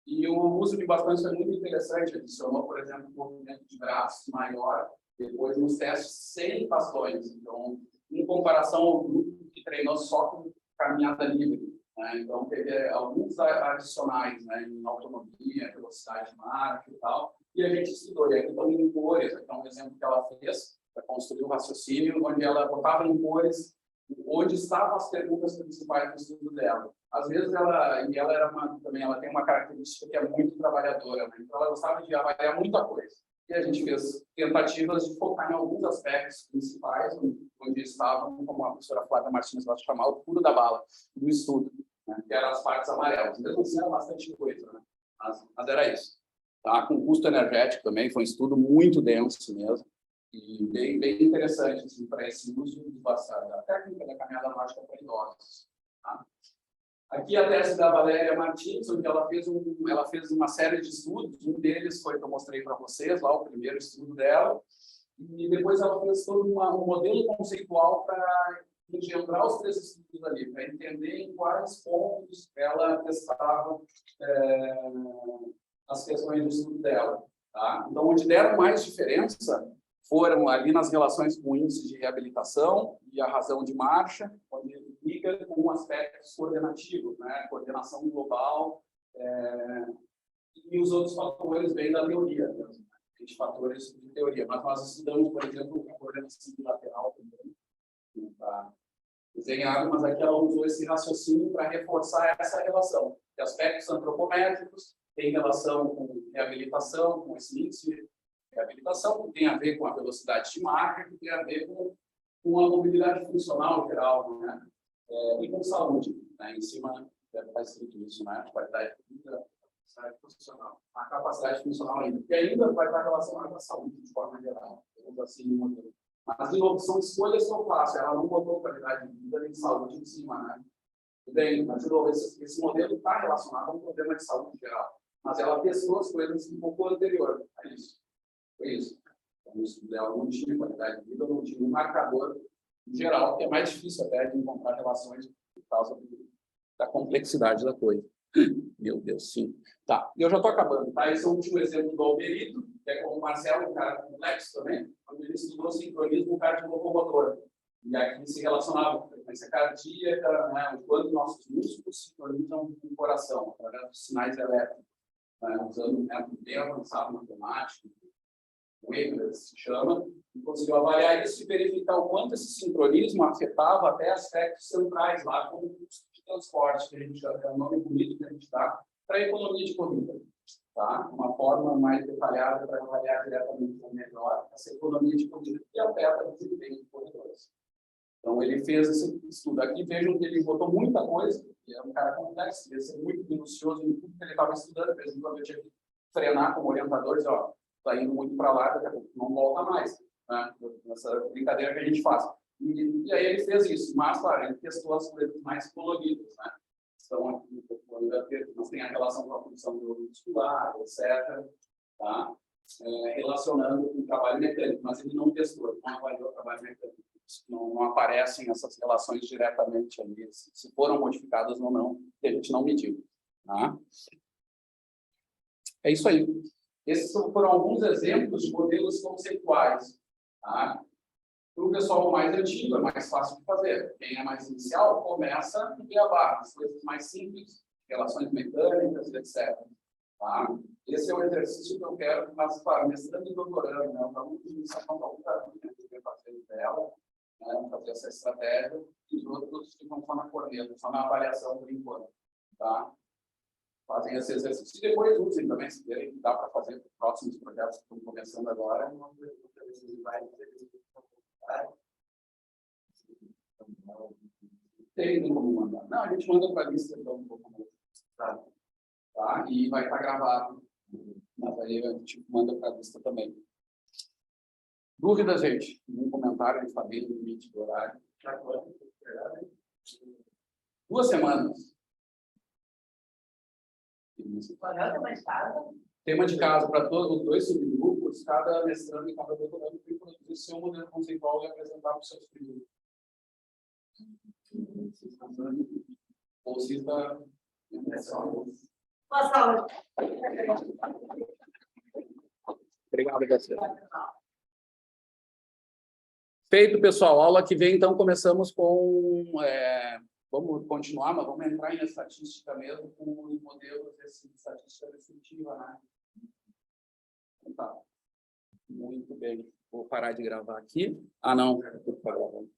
E o uso de bastões foi muito interessante, adicionou, por exemplo, um movimento de braços maior, depois nos testes sem bastões. Então, em comparação ao grupo que treinou só com caminhada livre, né? Então, teve alguns adicionais, né, em autonomia, velocidade de marcha e tal, e a gente estudou. E aqui estão em cores, aqui é um exemplo que ela fez para construir o raciocínio, onde ela botava em cores onde estavam as perguntas principais do estudo dela. Às vezes ela era também ela tem uma característica que é muito trabalhadora, né? Então ela gostava de avaliar muita coisa. E a gente fez tentativas de focar em alguns aspectos principais, onde estavam, como a professora Flávia Martins vai chamar, o furo da bala do estudo, né? Que eram as partes amarelas. Mesmo assim, era bastante coisa, né? Mas era isso. Tá? Com custo energético também, foi um estudo muito denso mesmo. E bem interessante assim, para esse uso da técnica da caminhada nórdica para idosos. Tá? Aqui a tese da Valéria Martins, onde ela fez uma série de estudos, um deles foi que eu mostrei para vocês, lá o primeiro estudo dela, e depois ela fez todo um modelo conceitual para engendrar os 3 estudos ali, para entender em quais pontos ela testava as questões do estudo dela. Tá? Então, onde deram mais diferença foram ali nas relações com índices de reabilitação e a razão de marcha, onde liga com aspectos coordenativos, né? Coordenação global e os outros fatores bem da teoria, né? Os fatores de teoria. Mas nós estudamos, por exemplo, a coordenação bilateral também, tá desenhado, mas aqui ela usou esse raciocínio para reforçar essa relação. Que aspectos antropométricos têm relação com reabilitação, com esse índice reabilitação, que tem a ver com a velocidade de marcha, que tem a ver com a mobilidade funcional geral, né? E com saúde, né? Em cima deve estar escrito isso, né? A qualidade de vida, capacidade funcional. A capacidade funcional ainda, que ainda vai estar relacionada à saúde de forma geral. Assim, mas, de novo, são escolhas que eu faço. Ela não botou qualidade de vida nem saúde em cima, né? Bem, mas, de novo, esse modelo está relacionado a um problema de saúde geral. Mas ela testou as coisas um pouco anterior a isso. Foi isso. Então, o estudo dela não tinha qualidade de vida, não tinha um marcador geral, que é mais difícil até de encontrar relações por causa da complexidade da coisa. Meu Deus, sim. Tá, e eu já estou acabando. Tá? Esse é o último exemplo do Alberito, que é como o Marcelo, um cara complexo também, quando ele estudou sincronismo cardiolocomotor. E aqui se relacionava com a frequência cardíaca, né, o quanto nossos músculos sincronizam com o coração, através dos sinais elétricos, né, usando um método bem avançado matemático, o Weber se chama, e conseguiu avaliar isso e verificar o quanto esse sincronismo afetava até aspectos centrais lá, como o custo de transporte, que a gente chama, é um nome bonito que a gente dá, para a economia de corrida. Tá? Uma forma mais detalhada para avaliar diretamente ou melhor essa economia de corrida que afeta o desempenho de corredores. Então, ele fez esse estudo aqui, vejam que ele botou muita coisa, e é um cara complexo, ia ser muito minucioso em tudo que ele estava estudando, por exemplo, quando eu tinha que frenar como orientador, dizer, ó, está indo muito para lá, daqui a pouco não volta mais, né? Essa brincadeira que a gente faz. E aí ele fez isso, mas, claro, ele testou as coisas mais coloridas, né? Então, aqui, nós tem a relação com a função muscular, etc., tá? Relacionando com o trabalho mecânico, mas ele não testou, ele não avaliou o trabalho mecânico. Não aparecem essas relações diretamente ali, se foram modificadas ou não, que a gente não mediu. Tá? É isso aí. Esses foram alguns exemplos de modelos conceituais. Tá? Para o pessoal mais antigo, é mais fácil de fazer. Quem é mais inicial, começa no beabá, as coisas mais simples, relações mecânicas, etc. Tá? Esse é o exercício que eu quero para mestrando e doutorando, né? Os alunos de iniciação da UTA, que fazer dela, né? Fazer essa estratégia, e os outros ficam só na corneta, só na avaliação por enquanto. Tá? Fazem esse exercício e depois usem também, se querem, que dá para fazer próximos projetos que estão começando agora. Tem como mandar. Não, a gente manda para a lista, então, um pouco mais. Tá? E vai estar gravado. Mas aí a gente manda para a lista também. Dúvidas, gente? Um comentário de Fabinho, no limite do horário. 2 semanas. Tema de casa para todos os 2 subgrupos, cada mestrando e cada doutorando tem que produzir seu modelo conceitual e apresentar para os seus filhos. Bolsista. Boa salva. Obrigado, você. Feito, pessoal. Aula que vem, então, começamos com... vamos continuar, mas vamos entrar em estatística mesmo, com os modelos de estatística descritiva, né? Então, tá. Muito bem. Vou parar de gravar aqui. Ah, não. Por favor.